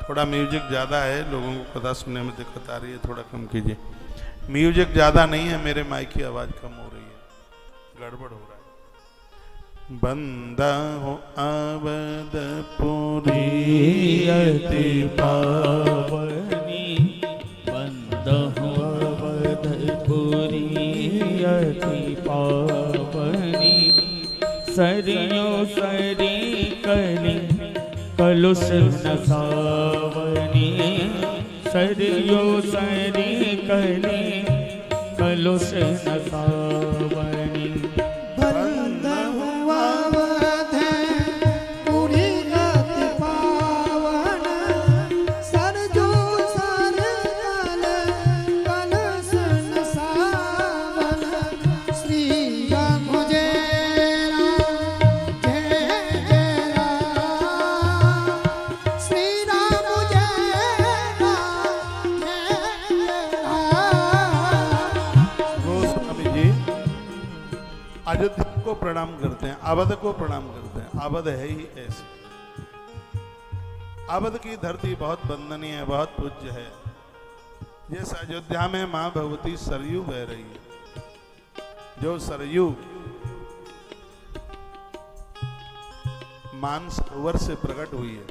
[SPEAKER 1] थोड़ा म्यूजिक ज्यादा है, लोगों को कथा सुनने में दिक्कत आ रही है, थोड़ा कम कीजिए। म्यूजिक ज्यादा नहीं है, मेरे माइक की आवाज कम हो रही है, गड़बड़ हो रहा है। बंदा हो अवधपुरी अति
[SPEAKER 2] पावनी, बंद हो अवधपुरी अति पावनी, सरियों सरी कली कलुष नसावनी, सरियों सरी कली कलुष नसावनी।
[SPEAKER 1] अयोध्या को प्रणाम करते हैं, अवध को प्रणाम करते हैं। अवध है ही ऐसे। अवध की धरती बहुत वंदनीय है, बहुत पूज्य है। जिस अयोध्या में मां भगवती सरयू बह रही है, जो सरयू मानसरोवर से प्रकट हुई है।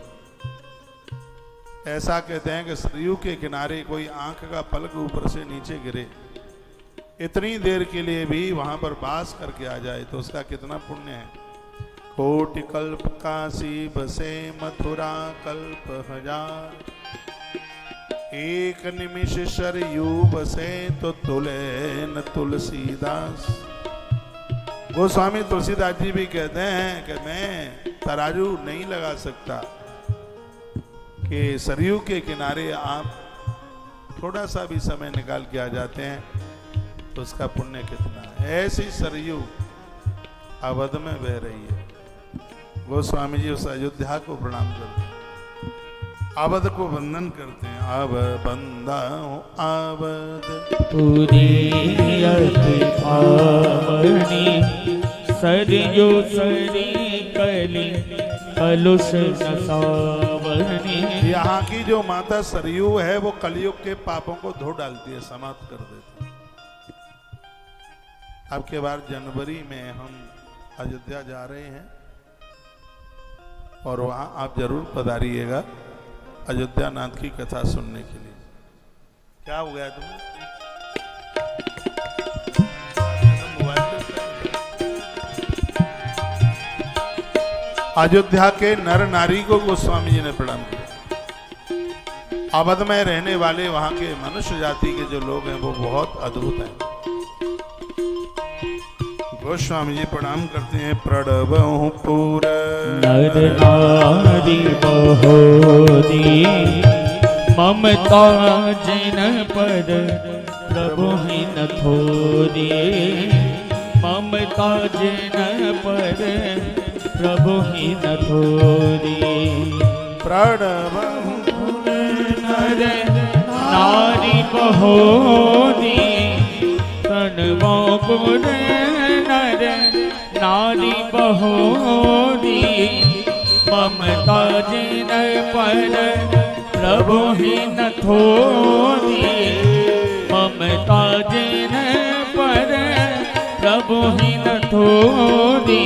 [SPEAKER 1] ऐसा कहते हैं कि सरयू के किनारे कोई आंख का पलक ऊपर से नीचे गिरे, इतनी देर के लिए भी वहां पर वास करके आ जाए तो उसका कितना पुण्य है। कोटि कल्प काशी बसे मथुरा कल्प हजार, एक निमिष सरयू बसे तो तुले न तुलसीदास। गोस्वामी तुलसीदास जी भी कहते हैं कि मैं तराजू नहीं लगा सकता कि सरयू के किनारे आप थोड़ा सा भी समय निकाल के आ जाते हैं तो उसका पुण्य कितना है। ऐसी सरयू अवध में बह रही है। गोस्वामी जी उस अयोध्या को प्रणाम करते हैं, अवध को वंदन करते हैं। अब बंदा हूँ अवध
[SPEAKER 2] पूरी अति पावनी, सरयू सरी कली कलुष नसावनी।
[SPEAKER 1] यहाँ की जो माता सरयू है वो कलयुग के पापों को धो डालती है, समाप्त कर देती है। अब के बार जनवरी में हम अयोध्या जा रहे हैं और वहां आप जरूर पधारिएगा अयोध्या नाथ की कथा सुनने के लिए। क्या हो गया तुम्हें? अयोध्या के नर नारी को गोस्वामी जी ने प्रणाम किया। अवध में रहने वाले वहां के मनुष्य जाति के जो लोग हैं वो बहुत अद्भुत हैं। गोस्वामी जी प्रणाम करते हैं। प्रणवहु पूर
[SPEAKER 2] नर नारी बहोरी, ममता जिन पर प्रभु ही न थोरी, ममता जिन पर प्रभु ही न थोरी।
[SPEAKER 1] प्रणवहु
[SPEAKER 2] नर नारी बहोरी, प्रणवहु नर नारी बहोरी, ममता जिन पर प्रभु ही न थोरी, ममता जिन पर प्रभु ही न थोरी।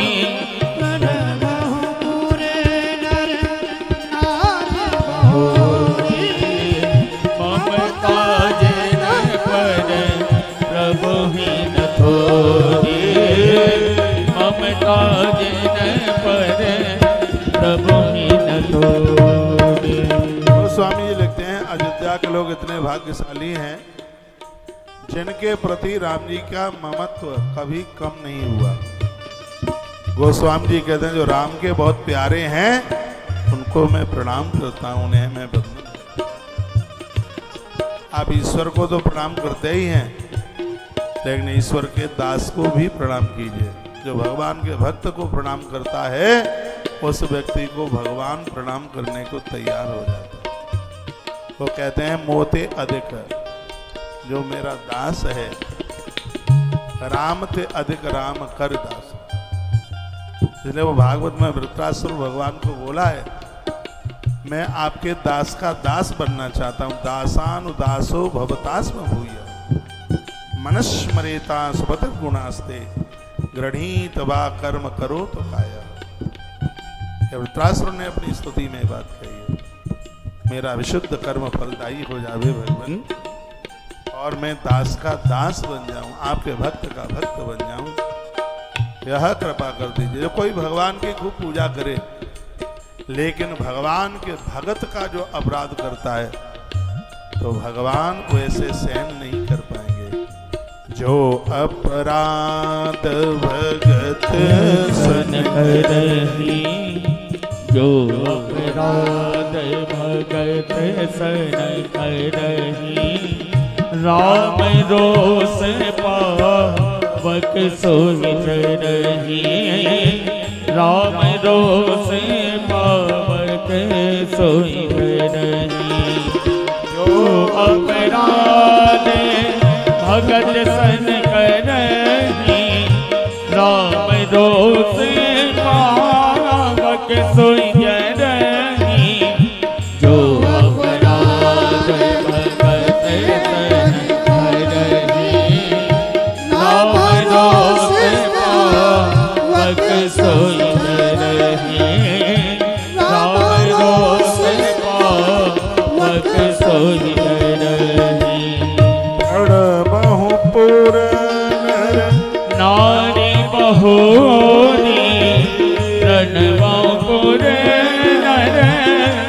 [SPEAKER 1] गोस्वामी जी लिखते हैं अयोध्या के लोग इतने भाग्यशाली हैं जिनके प्रति राम जी का ममत्व कभी कम नहीं हुआ। गोस्वामी जी कहते हैं जो राम के बहुत प्यारे हैं उनको मैं प्रणाम करता हूं, उन्हें मैं वंदन। आप ईश्वर को तो प्रणाम करते ही हैं, लेकिन ईश्वर के दास को भी प्रणाम कीजिए। जो भगवान के भक्त को प्रणाम करता है उस व्यक्ति को भगवान प्रणाम करने को तैयार हो जाता है। वो कहते हैं मोते अधिक, जो मेरा दास है, राम ते अधिक राम कर दास। इसलिए वो भागवत में वृत्रासुर भगवान को बोला है, मैं आपके दास का दास बनना चाहता हूं। दासानुदासो भवतास्म भूय मनस्मरेता सुपत गुणास्ते गृणीत वा कर्म करो तो काया। वृत्रासुर ने अपनी स्तुति में बात कही है, मेरा विशुद्ध कर्म फलदायी हो जावे भगवान, और मैं दास का दास बन जाऊं, आपके भक्त का भक्त बन जाऊं। यह कृपा कर दीजिए। कोई भगवान की खूब पूजा करे लेकिन भगवान के भगत का जो अपराध करता है तो भगवान वैसे सहन नहीं कर पाएंगे। जो अपराध भगत सन
[SPEAKER 2] करही, जो अपराध भगत सन करही, राम रोष पावक सोहि रही, राम रोष पावक सोहि रही। जो अपराध भगत सन करही, राम रोष पावक सोहि रही। जो अपराध भगत सन करही, राम रोष पावक सोहि रही, राम रोष पावक सोहि रही। नारी बहोरी रणवापुर नर,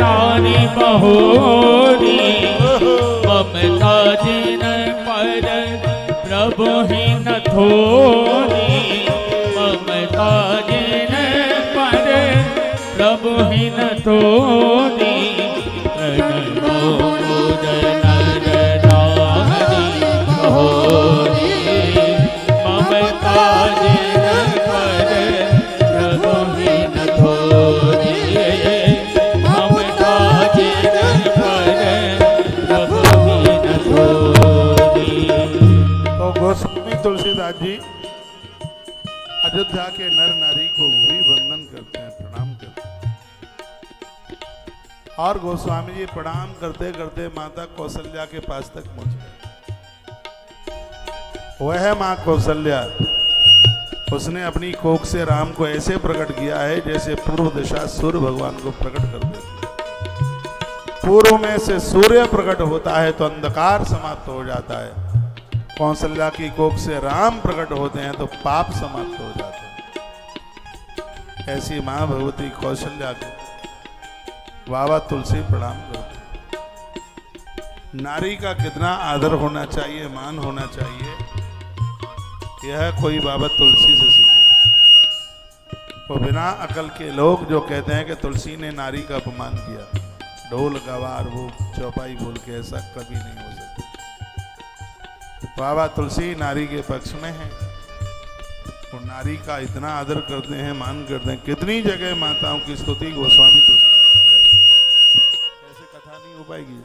[SPEAKER 2] नारी बहोरी ममता जिन पर प्रभु ही न थोरी, ममता जिन पर प्रभु ही न थोरी। रणवापुर नर नारी बहोरी
[SPEAKER 1] तुलसीदास जी अयोध्या के नर नारी को भी वंदन करते हैं, प्रणाम करते हैं। और गोस्वामी जी प्रणाम करते करते माता कौशल्या के पास तक पहुंच गए। वह मां कौशल्या, उसने अपनी कोख से राम को ऐसे प्रकट किया है जैसे पूर्व दिशा सूर्य भगवान को प्रकट कर देती। पूर्व में से सूर्य प्रकट होता है तो अंधकार समाप्त हो जाता है। कौशल्या की कोख से राम प्रकट होते हैं तो पाप समाप्त हो जाते हैं। ऐसी मां भगवती कौशल्या को बाबा तुलसी प्रणाम करते। नारी का कितना आदर होना चाहिए, मान होना चाहिए, यह कोई बाबा तुलसी से सीखे। वो बिना अकल के लोग जो कहते हैं कि तुलसी ने नारी का अपमान किया, ढोल गवार वो चौपाई बोल के, ऐसा कभी नहीं हो सकता। बाबा तुलसी नारी के पक्ष में है, वो नारी का इतना आदर करते हैं, मान करते हैं। कितनी जगह माताओं की स्तुति गोस्वामी तुलसी, ऐसे कथा नहीं हो पाएगी।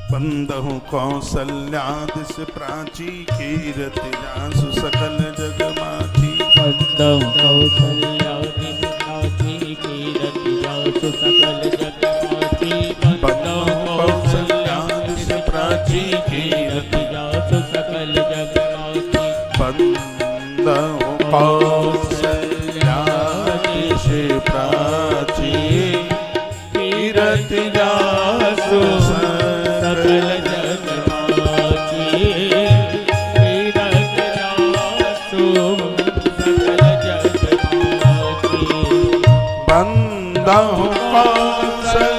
[SPEAKER 1] बंदहु कौशल्यादिस प्राची कीरति जासु सकल जग माची।
[SPEAKER 2] बंदहु कौशल्यादिस प्राची कीरति जासु सकल जग माची। बंदहु कौशल्यादिस प्राची कीरति जासु सकल जग माची।
[SPEAKER 1] बंदहु कौशल्यादिस प्राची कीरति जासु
[SPEAKER 2] सकल जग माची। कीरत जासु सकल जग माची।
[SPEAKER 1] बंदहु कौशल्यादिस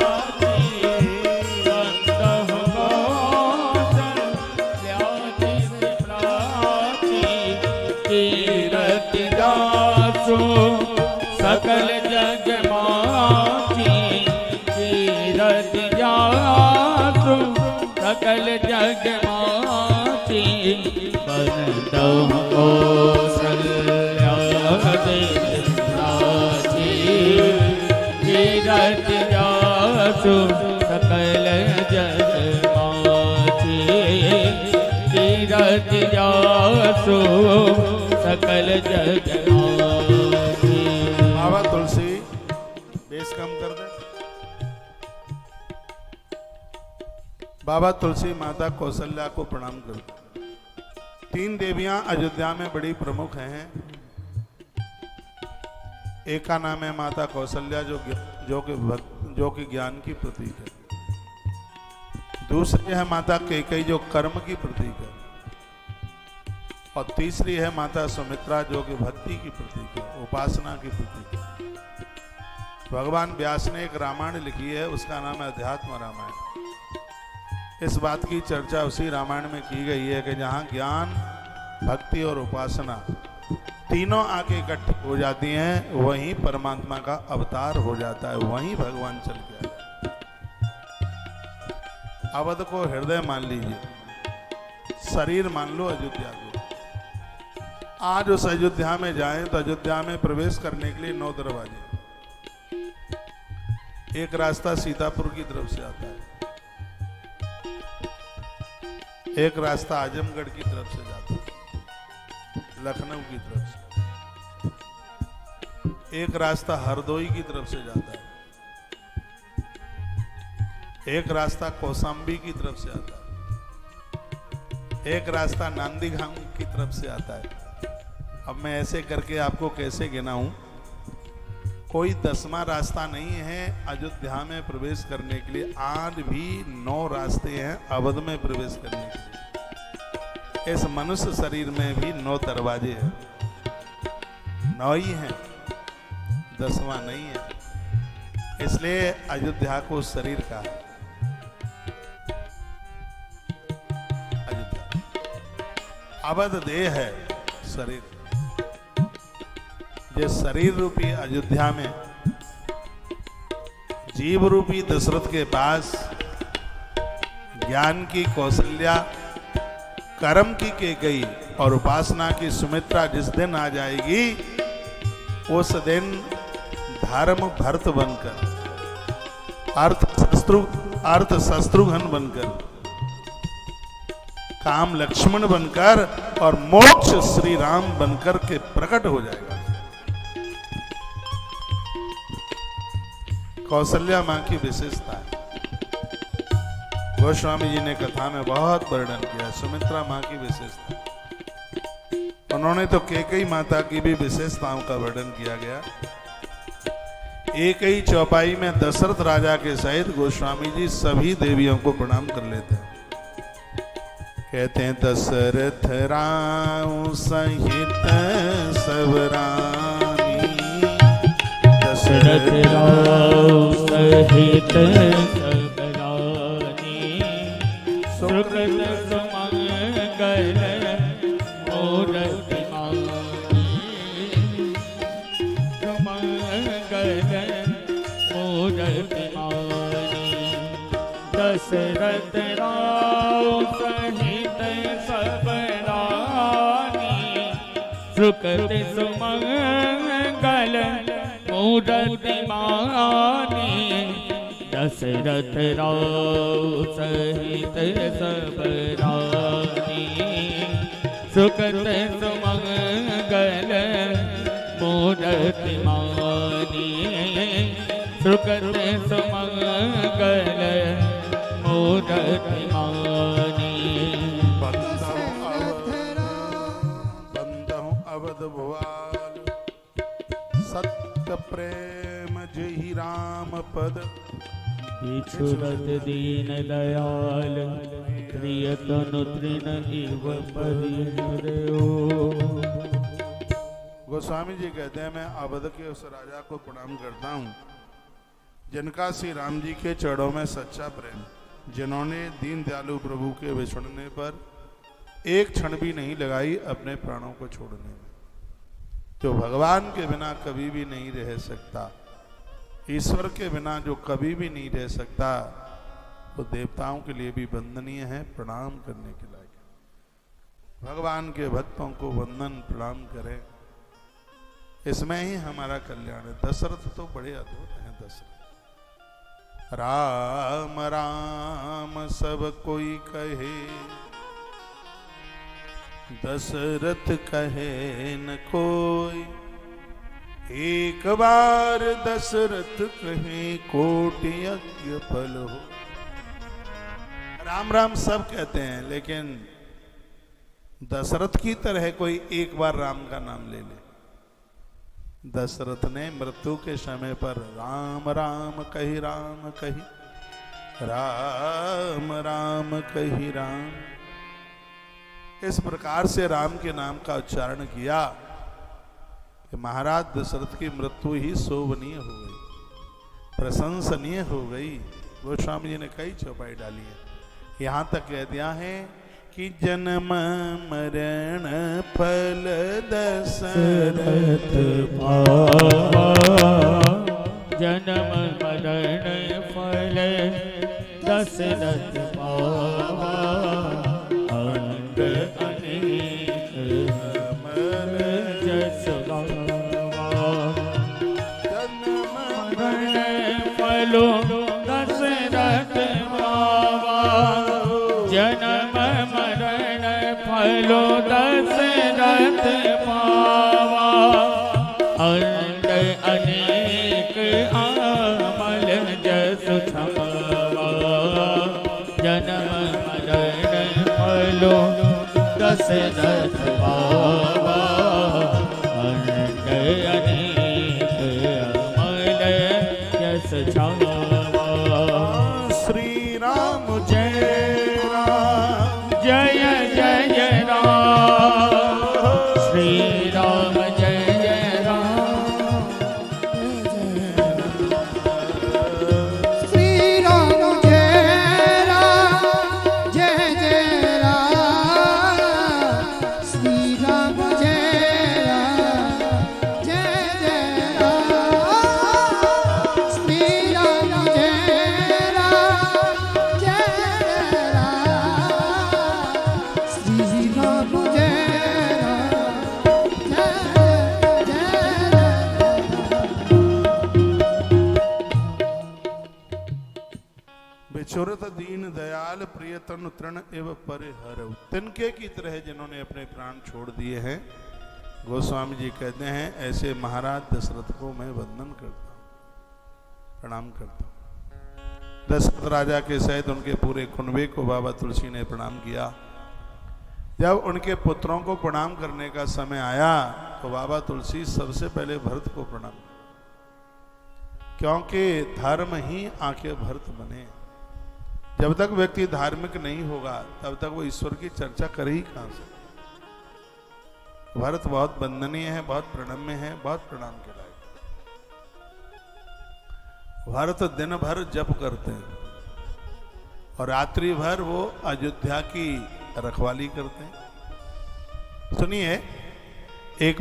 [SPEAKER 1] प्राची।
[SPEAKER 2] बंदहु कौशल्यादिस प्राची। कीरत जासु वरदो कौसल्या देवराजी तीरथ जासु सकल जग माची तीरथ जासु सकल जग माची।
[SPEAKER 1] बाबा तुलसी बेस कम कर दे। बाबा तुलसी माता कौशल्या को प्रणाम कर दे। 3 देवियां अयोध्या में बड़ी प्रमुख हैं। एक का नाम है माता कौशल्या जो कि ज्ञान की प्रतीक है। दूसरी है माता कैकेयी जो कर्म की प्रतीक है। और तीसरी है माता सुमित्रा जो कि भक्ति की प्रतीक है, उपासना की प्रतीक है। भगवान व्यास ने एक रामायण लिखी है, उसका नाम है अध्यात्म रामायण। इस बात की चर्चा उसी रामायण में की गई है कि जहाँ ज्ञान, भक्ति और उपासना तीनों आके इकट्ठी हो जाती हैं, वहीं परमात्मा का अवतार हो जाता है, वहीं भगवान चल के आता है। अवध को हृदय मान लीजिए, शरीर मान लो अयोध्या को। आज उस अयोध्या में जाएं तो अयोध्या में प्रवेश करने के लिए 9 दरवाजे। एक रास्ता सीतापुर की तरफ से आता है, एक रास्ता आजमगढ़ की तरफ से जाता है, लखनऊ की तरफ से, एक रास्ता हरदोई की तरफ से जाता है, एक रास्ता कौशाम्बी की तरफ से आता है, एक रास्ता नांदीग्राम की तरफ से आता है। अब मैं ऐसे करके आपको कैसे गिनाऊं? कोई 10वां रास्ता नहीं है अयोध्या में प्रवेश करने के लिए। आज भी 9 रास्ते हैं अवध में प्रवेश करने के लिए। इस मनुष्य शरीर में भी 9 दरवाजे हैं, 9 ही हैं, 10वां नहीं है। इसलिए अयोध्या को शरीर कहा है। अयोध्या अवध देह है, शरीर। ये शरीर रूपी अयोध्या में जीव रूपी दशरथ के पास ज्ञान की कौशल्या, कर्म की कैकेयी और उपासना की सुमित्रा जिस दिन आ जाएगी, उस दिन धर्म भरत बनकर, अर्थ शत्रुघ्न बनकर, काम लक्ष्मण बनकर और मोक्ष श्री राम बनकर के प्रकट हो जाएगा। कौशल्या मां की विशेषता है। गोस्वामी जी ने कथा में बहुत वर्णन किया सुमित्रा मां की विशेषता। उन्होंने तो कैकेयी माता की भी विशेषताओं का वर्णन किया गया। एक ही चौपाई में दशरथ राजा के सहित गोस्वामी जी सभी देवियों को प्रणाम कर लेते हैं। कहते हैं दशरथ राम सहित सब रानी,
[SPEAKER 2] दशरथ राम सहित सब रानी, सुकृत सुमंगल मूरति मानी, सुमंगल मूरति मानी। दशरथ राम सहित सब रानी, सुकृत सुमंगल मूरति मानी। दशरथ राम सहित सब रानी, सुकृत सुमंगल मूरति मानी, सुकृत सुमंगल मूरति मानी।
[SPEAKER 1] बंदहु अवध भुआल, सत्य प्रेम जहि राम पद,
[SPEAKER 2] बिछुरत दीन दयाल, प्रिय तनु तृण इव परिहरयो।
[SPEAKER 1] गोस्वामी जी कहते हैं मैं अवध के उस राजा को प्रणाम करता हूँ जिनका श्री राम जी के चरणों में सच्चा प्रेम, जिन्होंने दीन दयालु प्रभु के बिछड़ने पर एक क्षण भी नहीं लगाई अपने प्राणों को छोड़ने में, जो भगवान के बिना कभी भी नहीं रह सकता, ईश्वर के बिना जो कभी भी नहीं रह सकता, वो देवताओं के लिए भी वंदनीय है, प्रणाम करने के लायक। भगवान के भक्तों को वंदन प्रणाम करें, इसमें ही हमारा कल्याण है। दशरथ तो बड़े अद्भुत हैं। दशरथ राम राम सब कोई कहे, दशरथ कहे न कोई। एक बार दशरथ कहे कोटि यज्ञ फल हो। राम राम सब कहते हैं, लेकिन दशरथ की तरह कोई एक बार राम का नाम ले ले। दशरथ ने मृत्यु के समय पर राम राम कही, राम कही, राम राम कही राम, इस प्रकार से राम के नाम का उच्चारण किया कि महाराज दशरथ की मृत्यु ही शोभनीय हो गई, प्रशंसनीय हो गई। गोस्वामी जी ने कई चौपाई डाली है, यहां तक कह दिया है कि जन्म मरण फल दशरथ
[SPEAKER 2] पावा, जन्म मरण फल दशरथ पावा, अंग अनेक अमर जस गावा। जन्म मरण फलो दशरथ पावा, जन्म मरण फलो दशरथ पावा, अंग अनेक अमल जस छावा। जन्म मरण फलो दशरथ पावा, अंग अनेक अमल जस छावा।
[SPEAKER 1] श्री राम जय राम,
[SPEAKER 2] जय जय राम, श्री राम जय जय राम,
[SPEAKER 3] श्री राम जय राम, जय जय राम, श्री राम जय राम, जय जय राम, श्री राम जय राम, जय राम, श्री राम जय राम, जय
[SPEAKER 1] बिछुरत दीन दयाल प्रियतन तृण एव परिहरऊ। तिनके की तरह जिन्होंने अपने प्राण छोड़ दिए हैं, गोस्वामी जी कहते हैं ऐसे महाराज दशरथ को मैं वंदन करता हूं, प्रणाम करता हूं। दशरथ राजा के सहित उनके पूरे कुनबे को बाबा तुलसी ने प्रणाम किया। जब उनके पुत्रों को प्रणाम करने का समय आया तो बाबा तुलसी सबसे पहले भरत को प्रणाम, क्योंकि धर्म ही आके भरत बने। जब तक व्यक्ति धार्मिक नहीं होगा तब तक वो ईश्वर की चर्चा करे ही कहां से। भरत बहुत वंदनीय है, बहुत प्रणम्य है, बहुत प्रणाम के लायक। भरत दिन भर जप करते हैं और रात्रि भर वो अयोध्या की रखवाली करते हैं। सुनिए, एक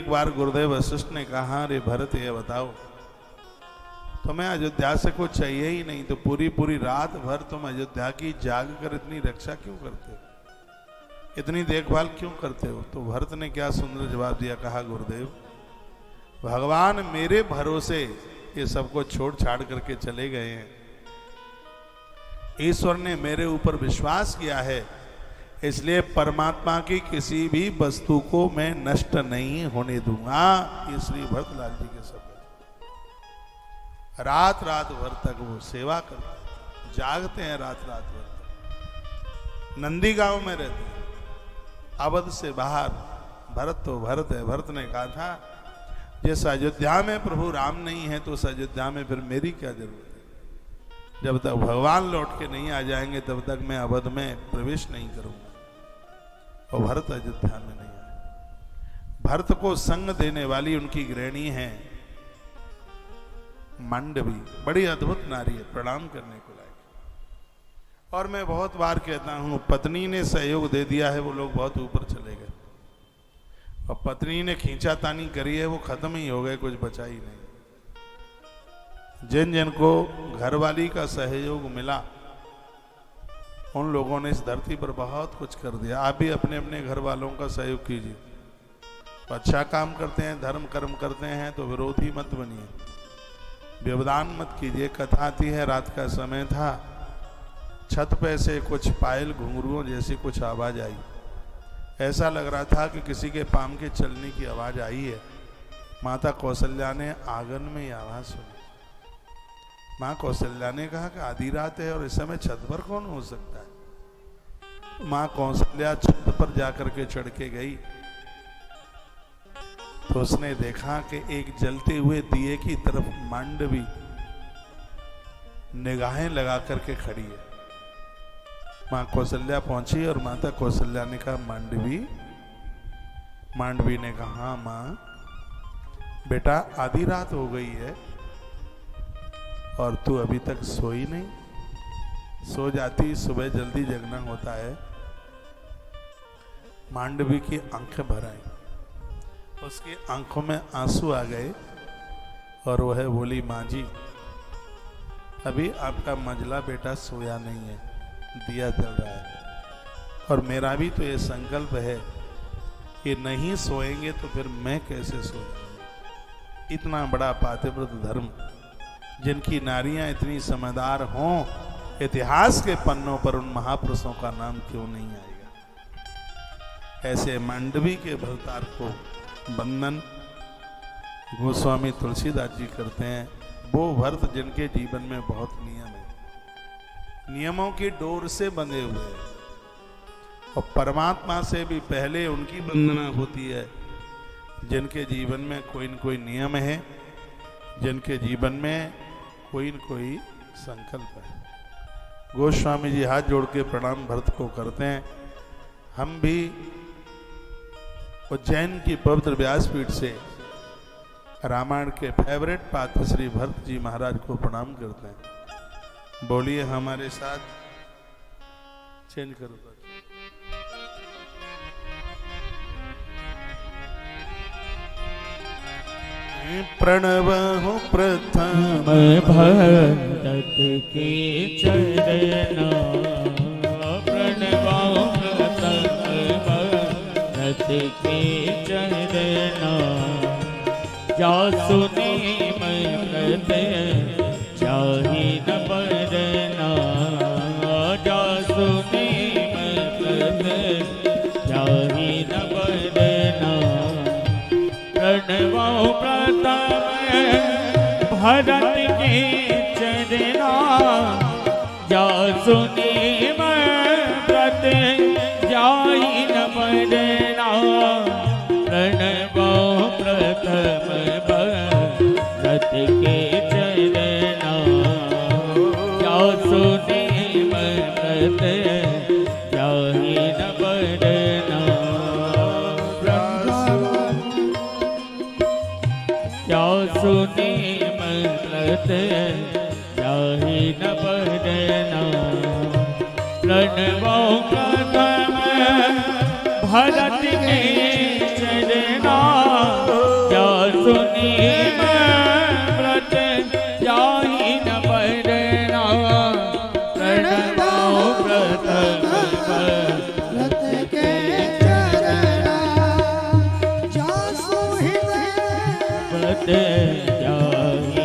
[SPEAKER 1] बार गुरुदेव वशिष्ठ ने कहा, अरे भरत ये बताओ, तुम्हें अयोध्या से कुछ चाहिए ही नहीं तो पूरी रात भर तुम अयोध्या की जाग कर इतनी रक्षा क्यों करते हो, इतनी देखभाल क्यों करते हो? तो भरत ने क्या सुंदर जवाब दिया, कहा गुरुदेव भगवान मेरे भरोसे ये सबको छोड़ छाड़ करके चले गए हैं। ईश्वर ने मेरे ऊपर विश्वास किया है, इसलिए परमात्मा की किसी भी वस्तु को मैं नष्ट नहीं होने दूंगा। ये श्री भरतलाल जी के शब्द। रात भर तक वो सेवा करते हैं, जागते हैं रात भर तक। नंदी गांव में रहते हैं, अवध से बाहर। भरत तो भरत है। भरत ने कहा था, जिस अयोध्या में प्रभु राम नहीं है तो उस अयोध्या में फिर मेरी क्या जरूरत है। जब तक भगवान लौट के नहीं आ जाएंगे तब तक मैं अवध में प्रवेश नहीं करूंगा। और भरत अयोध्या में नहीं आए। भरत को संग देने वाली उनकी गृहिणी है मांडवी, बड़ी अद्भुत नारी है, प्रणाम करने को लायक। और मैं बहुत बार कहता हूं, पत्नी ने सहयोग दे दिया है, वो लोग बहुत ऊपर चले गए। और पत्नी ने खींचातानी करी है, वो खत्म ही हो गए, कुछ बचा ही नहीं। जिन जिन को घरवाली का सहयोग मिला उन लोगों ने इस धरती पर बहुत कुछ कर दिया। आप भी अपने अपने घर वालों का सहयोग कीजिए। तो अच्छा काम करते हैं, धर्म कर्म करते हैं तो विरोधी मत बनिए, व्यवधान मत कीजिए। कथा आती है, रात का समय था, छत पे से कुछ पायल घुंघरुओं जैसी कुछ आवाज आई। ऐसा लग रहा था कि किसी के पाम के चलने की आवाज आई है। माता कौशल्या ने आंगन में ये आवाज सुनी। माँ कौशल्या ने कहा कि आधी रात है और इस समय छत पर कौन हो सकता है। माँ कौशल्या छत पर जाकर के चढ़ के गई तो उसने देखा कि एक जलते हुए दिए की तरफ मांडवी निगाहें लगा करके खड़ी है। माँ कौशल्या पहुंची और माता कौशल्या ने कहा मांडवी। मांडवी ने कहा हाँ माँ, बेटा आधी रात हो गई है और तू अभी तक सोई नहीं। सो जाती सुबह जल्दी जगना होता है। मांडवी की आंखें भर आई, उसकी आंखों में आंसू आ गए और वह बोली माँ जी अभी आपका मंझला बेटा सोया नहीं है, दिया जल रहा है और मेरा भी तो ये संकल्प है कि नहीं सोएंगे तो फिर मैं कैसे सोऊंगा। इतना बड़ा पातिव्रत धर्म, जिनकी नारियां इतनी समझदार हों, इतिहास के पन्नों पर उन महापुरुषों का नाम क्यों नहीं आएगा। ऐसे मांडवी के भरतार को वंदन गोस्वामी तुलसीदास जी करते हैं। वो भरत जिनके जीवन में बहुत नियम है, नियमों की डोर से बंधे हुए हैं और परमात्मा से भी पहले उनकी वंदना होती है जिनके जीवन में कोई न कोई नियम है, जिनके जीवन में कोई न कोई संकल्प है। गोस्वामी जी हाथ जोड़ के प्रणाम भरत को करते हैं। हम भी उज्जैन की पवित्र व्यासपीठ से रामायण के फेवरेट पात्र श्री भरत जी महाराज को प्रणाम करते हैं। बोलिए हमारे साथ, चेंज करो। प्रणव प्रथम
[SPEAKER 2] भरत के चरण, प्रणव प्रथम भरत के चरण, जासु नेम व्रत चाहि न बरना, जासु नेम व्रत चाहि न बरना, प्रणव प्रथम भरत के चरना, जासु नेम व्रत चाहि न बरना, प्रणव प्रथम भरत के चरना, जासु नेम व्रत चाहि न बरना, जासु नेम व्रत चाहि न बरना, प्रणव प्रथम भरत के चरना, जासु नेम व्रत चाहि न बरना, प्रणव प्रथम
[SPEAKER 3] व्रत के चरना, जासु हृदय
[SPEAKER 2] व्रत चाहि